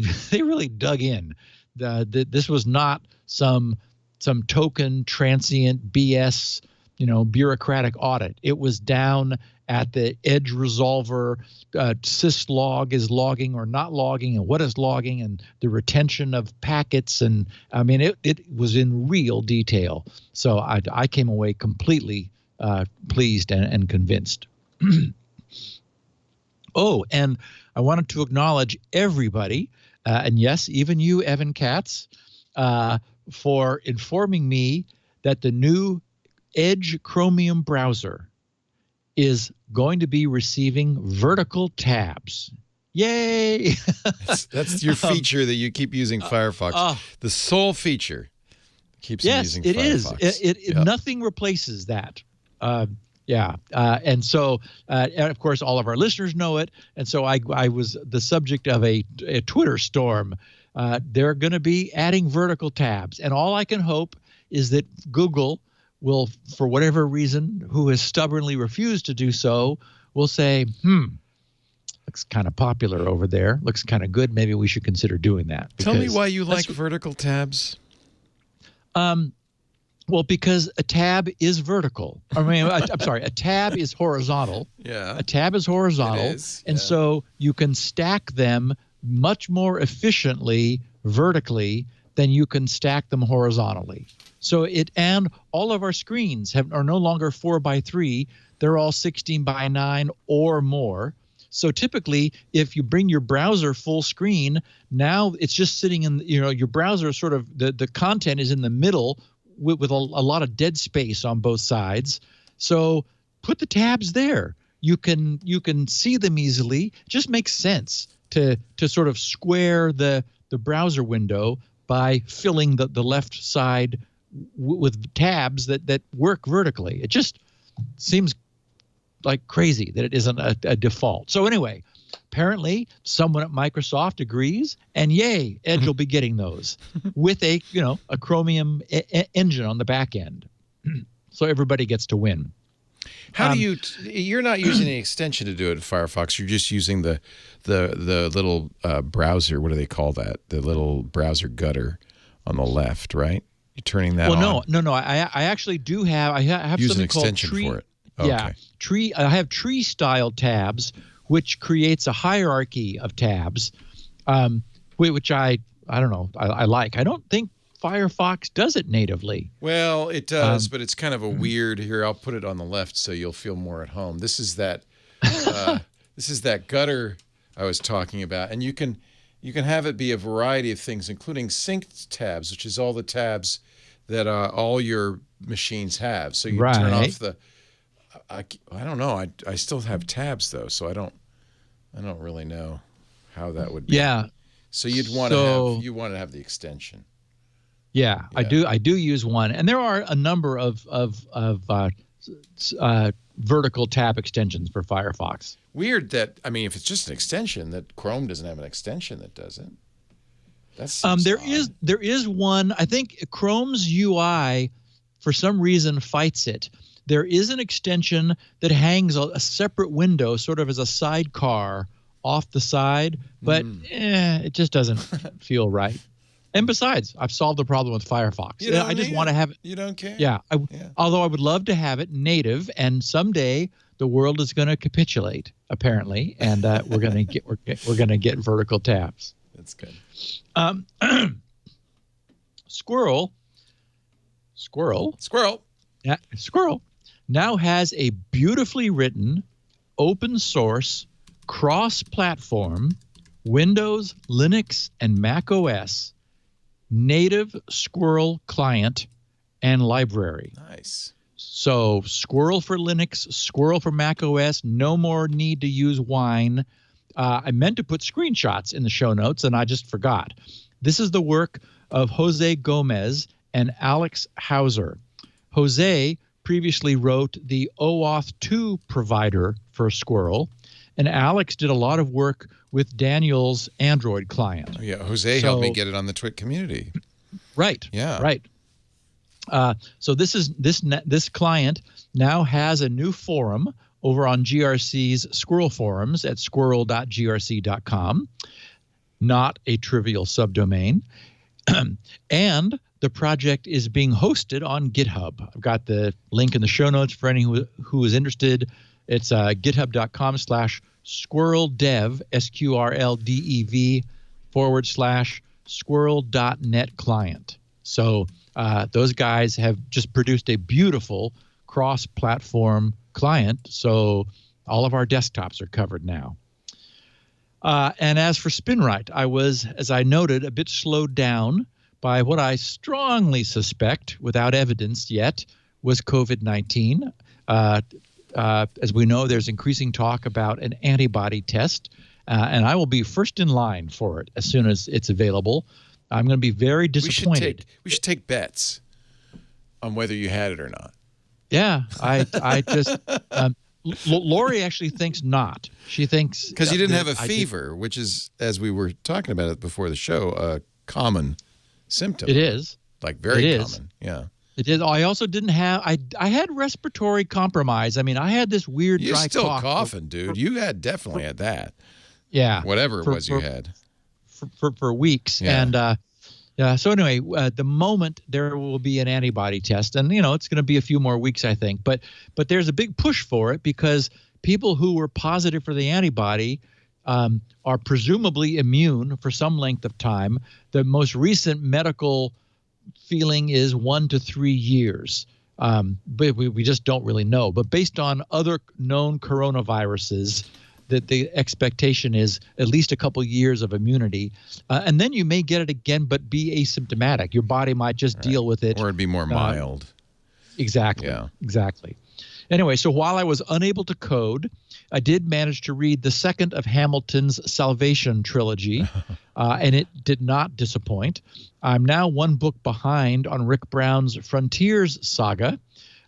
dug in. This was not some some token transient BS, bureaucratic audit. It was down at the edge resolver, syslog is logging or not logging, and what is logging, and the retention of packets. And I mean, it was in real detail. So I came away completely pleased and convinced. Oh, and I wanted to acknowledge everybody, and yes, even you, Evan Katz, for informing me that the new Edge Chromium browser is going to be receiving vertical tabs. Yay! That's your feature that you keep using Firefox. The sole feature keeps using Firefox. Yes, it is. Nothing replaces that. And so, and of course, all of our listeners know it. And so I was the subject of a Twitter storm. They're going to be adding vertical tabs. And all I can hope is that Google will, for whatever reason, who has stubbornly refused to do so, will say, looks kind of popular over there. Looks kind of good. Maybe we should consider doing that. Tell me why you like vertical tabs. Well, because a tab is vertical. I mean, I'm sorry, a tab is horizontal. Yeah. A tab is horizontal. It is, and so you can stack them much more efficiently vertically than you can stack them horizontally. So and all of our screens are no longer 4x3. They're all 16:9 or more. So typically, if you bring your browser full screen, now it's just sitting in, your browser sort of, the content is in the middle with a lot of dead space on both sides. So put the tabs there. You can see them easily. It just makes sense to sort of square the browser window by filling the left side with tabs that work vertically. It just seems like crazy that it isn't a default. So anyway, apparently someone at Microsoft agrees, and yay, Edge will be getting those with a Chromium engine on the back end. So everybody gets to win. How do you're not using an extension to do it in Firefox. You're just using the little browser. What do they call that? The little browser gutter on the left, right? You're turning that on. No. I actually do have. I have Use something an extension called Tree. for it. Okay. Yeah, Tree. I have tree style tabs, which creates a hierarchy of tabs, which I don't know. I like. I don't think Firefox does it natively. Well, it does, but it's kind of a weird. Here, I'll put it on the left so you'll feel more at home. This is that. This is that gutter I was talking about, and you can have it be a variety of things, including synced tabs, which is all the tabs that all your machines have. So you turn off the. I don't know. I still have tabs though, so I don't really know how that would be. Yeah. So you'd want to have the extension. Yeah, I do use one, and there are a number of vertical tab extensions for Firefox. Weird that if it's just an extension, that Chrome doesn't have an extension that does it. That's there is one. I think Chrome's UI, for some reason, fights it. There is an extension that hangs a separate window, sort of as a sidecar off the side, but it just doesn't feel right. And besides, I've solved the problem with Firefox. I just want to have it. You don't care? Yeah. Although I would love to have it native, and someday the world is going to capitulate, apparently, and we're going to get vertical tabs. That's good. Squirrel. Yeah, Squirrel now has a beautifully written, open source, cross-platform, Windows, Linux, and Mac OS native Squirrel client and library. Nice. So Squirrel for Linux, Squirrel for Mac OS, no more need to use Wine. I meant to put screenshots in the show notes, and I just forgot. This is the work of Jose Gomez and Alex Hauser. Jose previously wrote the OAuth 2 provider for Squirrel, and Alex did a lot of work with Daniel's Android client. Oh, yeah, Jose helped me get it on the TWiT community. Right. Yeah. Right. So this client now has a new forum over on GRC's Squirrel forums at squirrel.grc.com. Not a trivial subdomain. And the project is being hosted on GitHub. I've got the link in the show notes for anyone who is interested. It's github.com/squirreldev, SQRLDEV /squirrel.net client. So those guys have just produced a beautiful cross-platform client. So all of our desktops are covered now. And as for SpinRite, I was, as I noted, a bit slowed down by what I strongly suspect, without evidence yet, was COVID-19. As we know, there's increasing talk about an antibody test, and I will be first in line for it as soon as it's available. I'm going to be very disappointed. We should take bets on whether you had it or not. Yeah, I just Lori actually thinks not. She thinks because you didn't have a fever, which is, as we were talking about it before the show, a common symptom. It is like very common. Yeah, it is. I also didn't have. I had respiratory compromise. I mean, I had this weird dry cough. You're still coughing, dude. You definitely had that. Yeah, whatever it was you had for weeks. Yeah. And yeah. So anyway, the moment there will be an antibody test, and it's going to be a few more weeks, I think. But there's a big push for it because people who were positive for the antibody are presumably immune for some length of time. The most recent medical feeling is 1 to 3 years. But we just don't really know. But based on other known coronaviruses, that the expectation is at least a couple years of immunity. And then you may get it again, but be asymptomatic. Your body might just deal with it. Or it'd be more mild. Exactly. Yeah. Exactly. Anyway, so while I was unable to code, I did manage to read the second of Hamilton's Salvation trilogy, and it did not disappoint. I'm now one book behind on Rick Brown's Frontiers saga.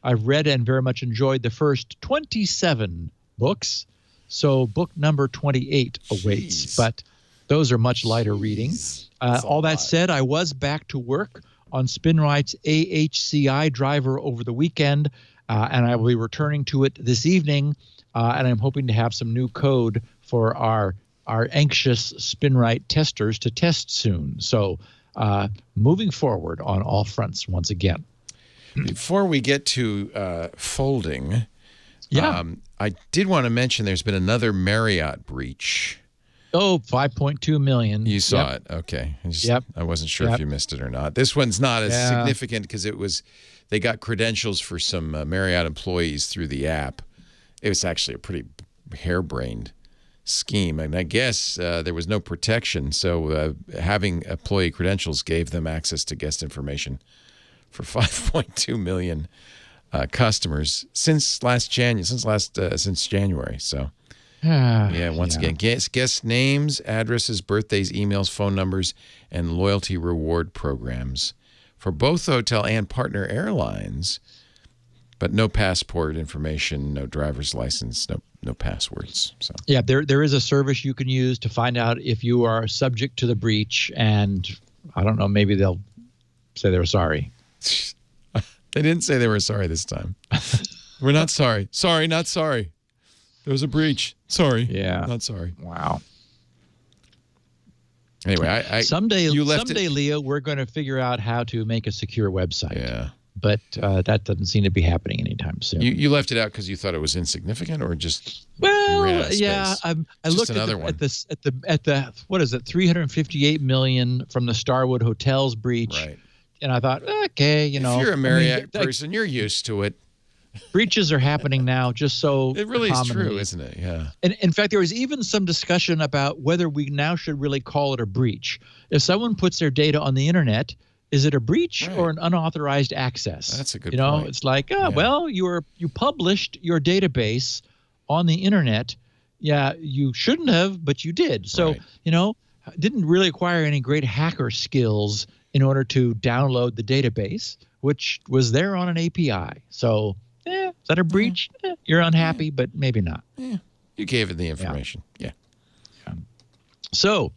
I've read and very much enjoyed the first 27 books, so book number 28 awaits. Jeez. But those are much lighter reading. All that said, I was back to work on SpinRite's AHCI driver over the weekend, and I will be returning to it this evening, and I'm hoping to have some new code for our anxious SpinRite testers to test soon. So moving forward on all fronts once again. Before we get to folding, Yeah. I did want to mention there's been another Marriott breach. Oh, 5.2 million. You saw it. Okay. I wasn't sure if you missed it or not. This one's not as significant because they got credentials for some Marriott employees through the app. It was actually a pretty harebrained scheme. And I guess there was no protection. So having employee credentials gave them access to guest information for 5.2 million customers since January. So once again, guest names, addresses, birthdays, emails, phone numbers, and loyalty reward programs for both the hotel and partner airlines, but no passport information, no driver's license, no passwords. So yeah, there is a service you can use to find out if you are subject to the breach, and I don't know, maybe they'll say they were sorry. They didn't say they were sorry this time. We're not sorry. Sorry, not sorry. There was a breach. Sorry. Yeah. Not sorry. Wow. Anyway, someday, Leo, we're going to figure out how to make a secure website. Yeah. But that doesn't seem to be happening anytime soon. You left it out because you thought it was insignificant, or just yeah. I looked at the what is it, 358 million from the Starwood Hotels breach. Right. And I thought, okay, if you're a Marriott person, you're used to it. Breaches are happening now just so it really commonly. is true, isn't it? Yeah. And in fact, there was even some discussion about whether we now should really call it a breach. If someone puts their data on the internet, is it a breach or an unauthorized access? That's a good point. It's like, well, you published your database on the internet. Yeah, you shouldn't have, but you did. So, didn't really acquire any great hacker skills in order to download the database, which was there on an API. So, is that a breach? You're unhappy, but maybe not. Yeah. You gave it the information. Yeah. So,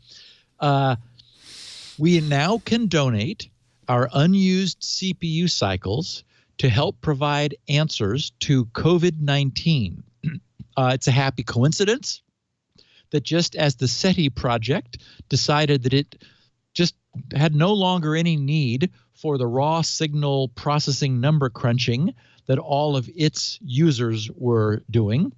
we now can donate our unused CPU cycles to help provide answers to COVID-19. It's a happy coincidence that just as the SETI project decided that it just had no longer any need for the raw signal processing number crunching that all of its users were doing,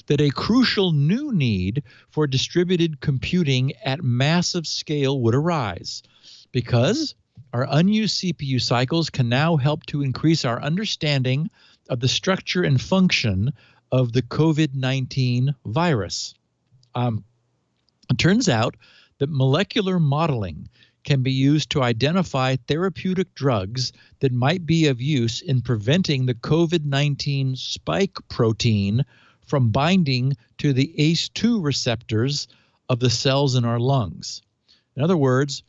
that a crucial new need for distributed computing at massive scale would arise, because our unused CPU cycles can now help to increase our understanding of the structure and function of the COVID-19 virus. It turns out that molecular modeling can be used to identify therapeutic drugs that might be of use in preventing the COVID-19 spike protein from binding to the ACE2 receptors of the cells in our lungs. In other words,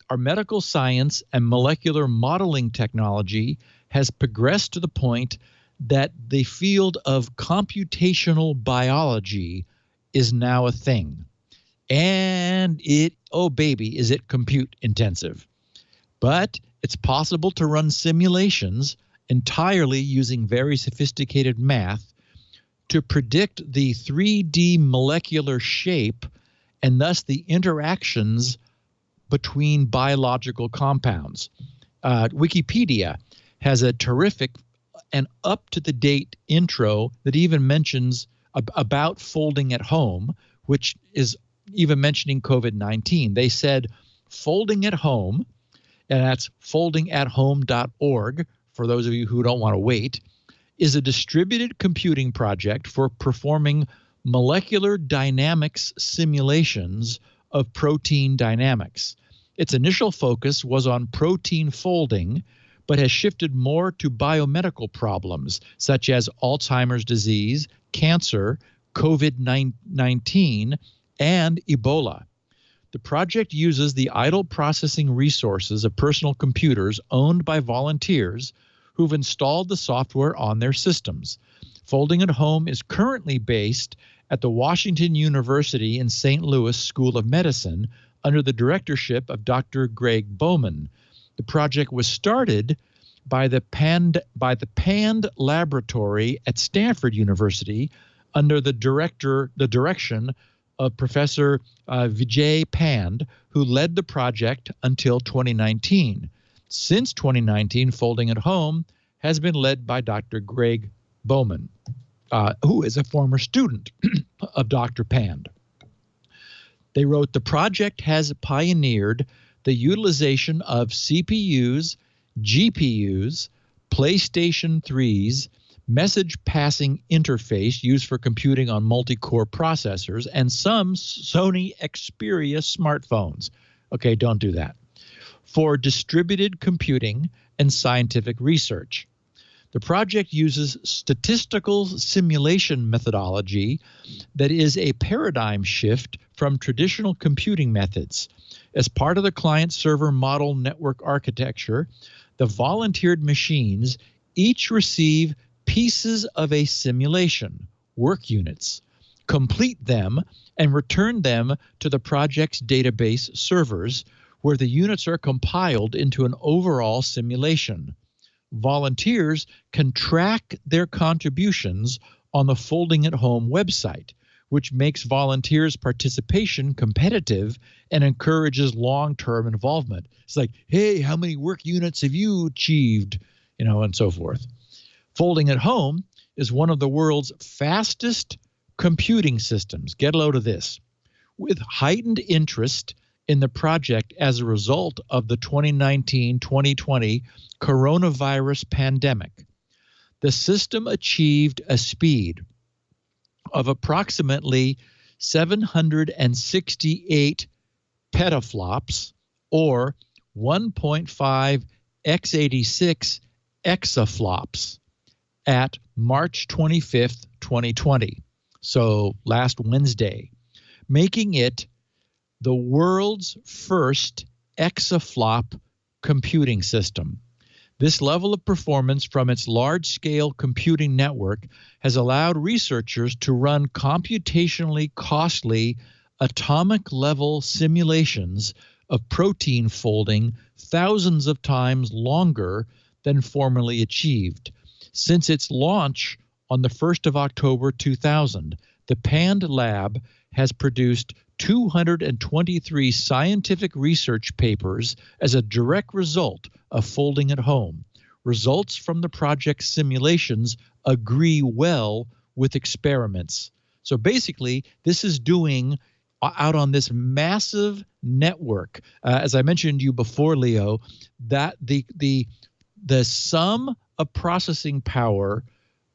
our medical science and molecular modeling technology has progressed to the point that the field of computational biology is now a thing. And oh baby, is it compute intensive. But it's possible to run simulations entirely using very sophisticated math to predict the 3D molecular shape and thus the interactions between biological compounds. Wikipedia has a terrific and up-to-the-date intro that even mentions about folding at home, which is even mentioning COVID-19. They said folding at home, and that's foldingathome.org for those of you who don't want to wait, is a distributed computing project for performing molecular dynamics simulations of protein dynamics. Its initial focus was on protein folding, but has shifted more to biomedical problems such as Alzheimer's disease, cancer, COVID-19, and Ebola. The project uses the idle processing resources of personal computers owned by volunteers who've installed the software on their systems. Folding at Home is currently based at the Washington University in St. Louis School of Medicine under the directorship of Dr. Greg Bowman. The project was started by the Pand Laboratory at Stanford University under the direction of Professor Vijay Pand, who led the project until 2019. Since 2019, Folding at Home has been led by Dr. Greg Bowman, who is a former student of Dr. Pand. They wrote, the project has pioneered the utilization of CPUs, GPUs, PlayStation 3s, message passing interface used for computing on multi-core processors, and some Sony Xperia smartphones. Okay, don't do that. For distributed computing and scientific research. The project uses statistical simulation methodology that is a paradigm shift from traditional computing methods. As part of the client-server model network architecture, the volunteered machines each receive pieces of a simulation, work units, complete them, and return them to the project's database servers, where the units are compiled into an overall simulation. Volunteers can track their contributions on the Folding at Home website, which makes volunteers' participation competitive and encourages long-term involvement. It's like, hey, how many work units have you achieved? And so forth. Folding at Home is one of the world's fastest computing systems. Get a load of this. With heightened interest in the project as a result of the 2019-2020 coronavirus pandemic, the system achieved a speed of approximately 768 petaflops, or 1.5 x86 exaflops at March 25th, 2020, so last Wednesday, making it the world's first exaflop computing system. This level of performance from its large-scale computing network has allowed researchers to run computationally costly atomic-level simulations of protein folding thousands of times longer than formerly achieved. Since its launch on the 1st of October 2000, the Pand Lab has produced 223 scientific research papers as a direct result of folding at home. Results from the project simulations agree well with experiments. So basically, this is doing out on this massive network. As I mentioned to you before, Leo, that the sum of processing power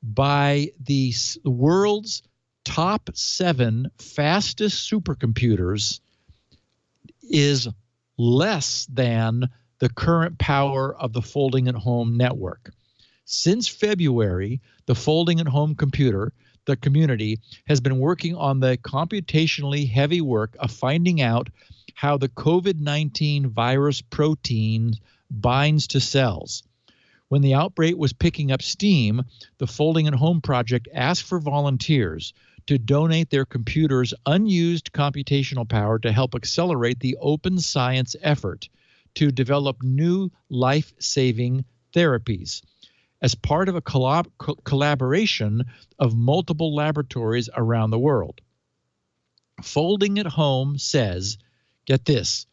by the world's top 7 fastest supercomputers is less than the current power of the folding at home network. Since February, the folding at home the community has been working on the computationally heavy work of finding out how the COVID-19 virus protein binds to cells. When the outbreak was picking up steam, the Folding at Home project asked for volunteers to donate their computers' unused computational power to help accelerate the open science effort to develop new life-saving therapies. As part of a collaboration of multiple laboratories around the world. Folding at Home says, get this,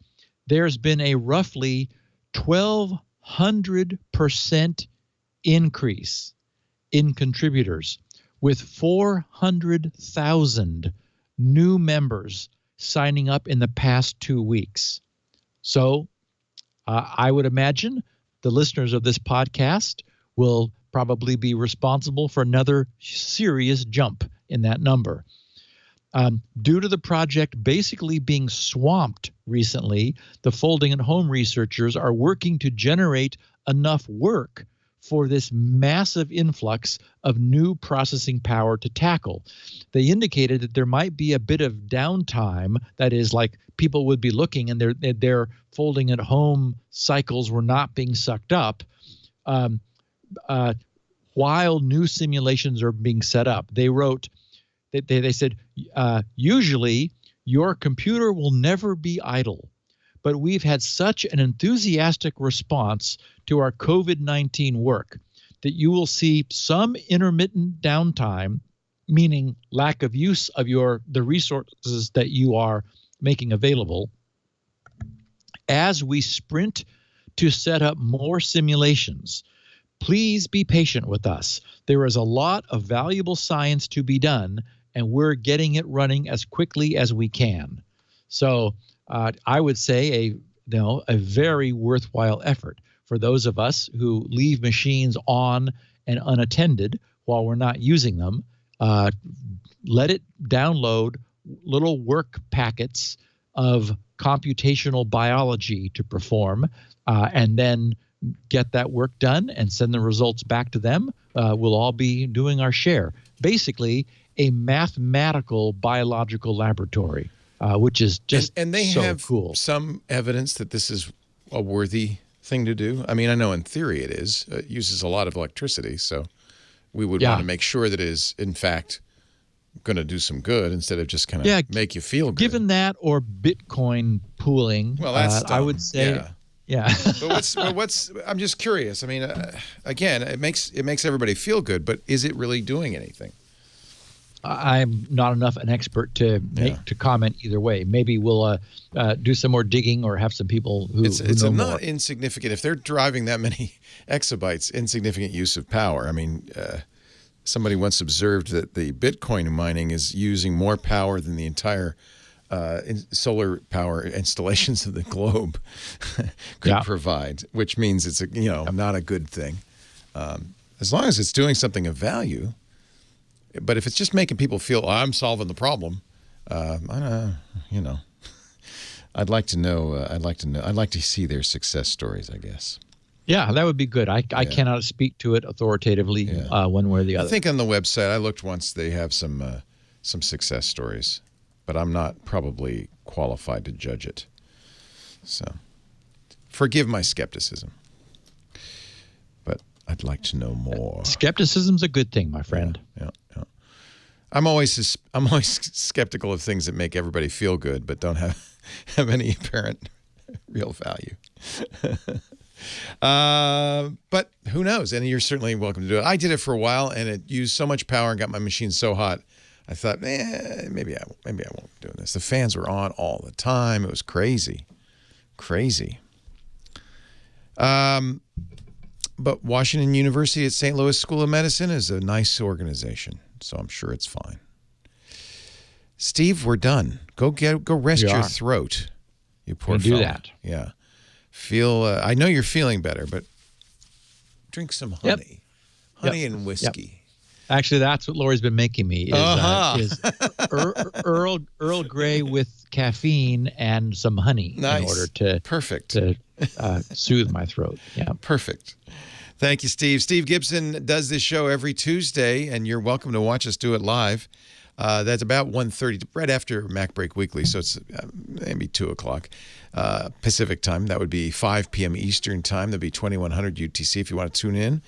there's been a roughly 1,200% increase in contributors, with 400,000 new members signing up in the past 2 weeks. So I would imagine the listeners of this podcast will probably be responsible for another serious jump in that number. Due to the project basically being swamped recently, the Folding at Home researchers are working to generate enough work for this massive influx of new processing power to tackle. They indicated that there might be a bit of downtime, that is, like people would be looking and their Folding at Home cycles were not being sucked up while new simulations are being set up. They wrote, they said, usually your computer will never be idle, but we've had such an enthusiastic response to our COVID-19 work that you will see some intermittent downtime, meaning lack of use of the resources that you are making available, as we sprint to set up more simulations. Please be patient with us. There is a lot of valuable science to be done, and we're getting it running as quickly as we can. So I would say a very worthwhile effort for those of us who leave machines on and unattended while we're not using them. Let it download little work packets of computational biology to perform, and then get that work done and send the results back to them. We'll all be doing our share. Basically, a mathematical biological laboratory, which is just and they so have cool. Some evidence that this is a worthy thing to do. I mean, I know in theory it is. It uses a lot of electricity, so we would want to make sure that it is, in fact, going to do some good instead of just kind of make you feel good. Given that or Bitcoin pooling, well, that's I would say, yeah. But what's? I'm just curious. I mean, again, it makes everybody feel good, but is it really doing anything? I'm not enough an expert to comment either way. Maybe we'll do some more digging or have some people who it's know a more. not insignificant. If they're driving that many exabytes, insignificant use of power. I mean, somebody once observed that the Bitcoin mining is using more power than the entire solar power installations of the globe could provide, which means it's not a good thing. As long as it's doing something of value. But if it's just making people feel, I'm solving the problem, I'd like to know. I'd like to see their success stories, I guess. Yeah, that would be good. I cannot speak to it authoritatively one way or the other. I think on the website I looked once. They have some success stories, but I'm not probably qualified to judge it. So, forgive my skepticism. But I'd like to know more. Skepticism's a good thing, my friend. Yeah. I'm always skeptical of things that make everybody feel good, but don't have any apparent real value. But who knows? And you're certainly welcome to do it. I did it for a while, and it used so much power and got my machine so hot, I thought, maybe I won't be doing this. The fans were on all the time. It was crazy. But Washington University at St. Louis School of Medicine is a nice organization, so I'm sure it's fine. Steve, we're done. Go rest your throat. You poor fellow. Do that. Yeah. I know you're feeling better, but drink some honey. Honey and whiskey. Yep. Actually, that's what Lori's been making me is Earl Grey with caffeine and some honey in order to soothe my throat. Yeah, perfect. Thank you, Steve. Steve Gibson does this show every Tuesday, and you're welcome to watch us do it live. That's about 1:30, right after MacBreak Weekly, so it's maybe 2 o'clock Pacific time. That would be 5 p.m. Eastern time. That'd be 2100 UTC if you want to tune in.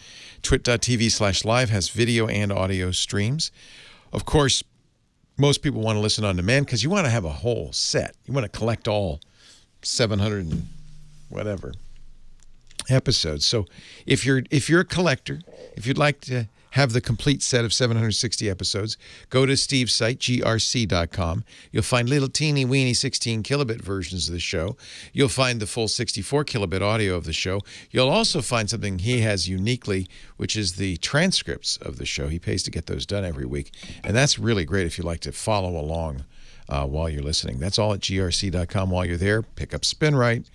TWiT.tv/live has video and audio streams. Of course, most people want to listen on demand because you want to have a whole set. You want to collect all 700 and whatever episodes. So if you're a collector, if you'd like to have the complete set of 760 episodes, go to Steve's site, grc.com. You'll find little teeny weeny 16 kilobit versions of the show. You'll find the full 64 kilobit audio of the show. You'll also find something he has uniquely, which is the transcripts of the show. He pays to get those done every week. And that's really great if you like to follow along while you're listening. That's all at grc.com. While you're there, pick up SpinRite,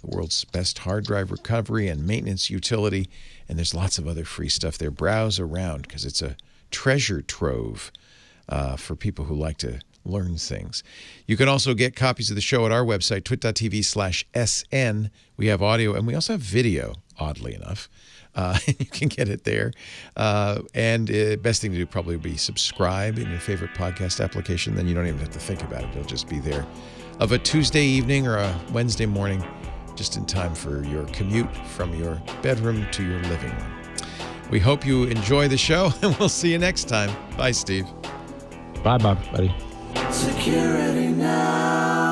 the world's best hard drive recovery and maintenance utility. And there's lots of other free stuff there. Browse around because it's a treasure trove for people who like to learn things. You can also get copies of the show at our website, twit.tv/SN. We have audio and we also have video, oddly enough. You can get it there. And the best thing to do probably would be subscribe in your favorite podcast application. Then you don't even have to think about it. It'll just be there of a Tuesday evening or a Wednesday morning, just in time for your commute from your bedroom to your living room. We hope you enjoy the show, and we'll see you next time. Bye, Steve. Bye, buddy. Security now.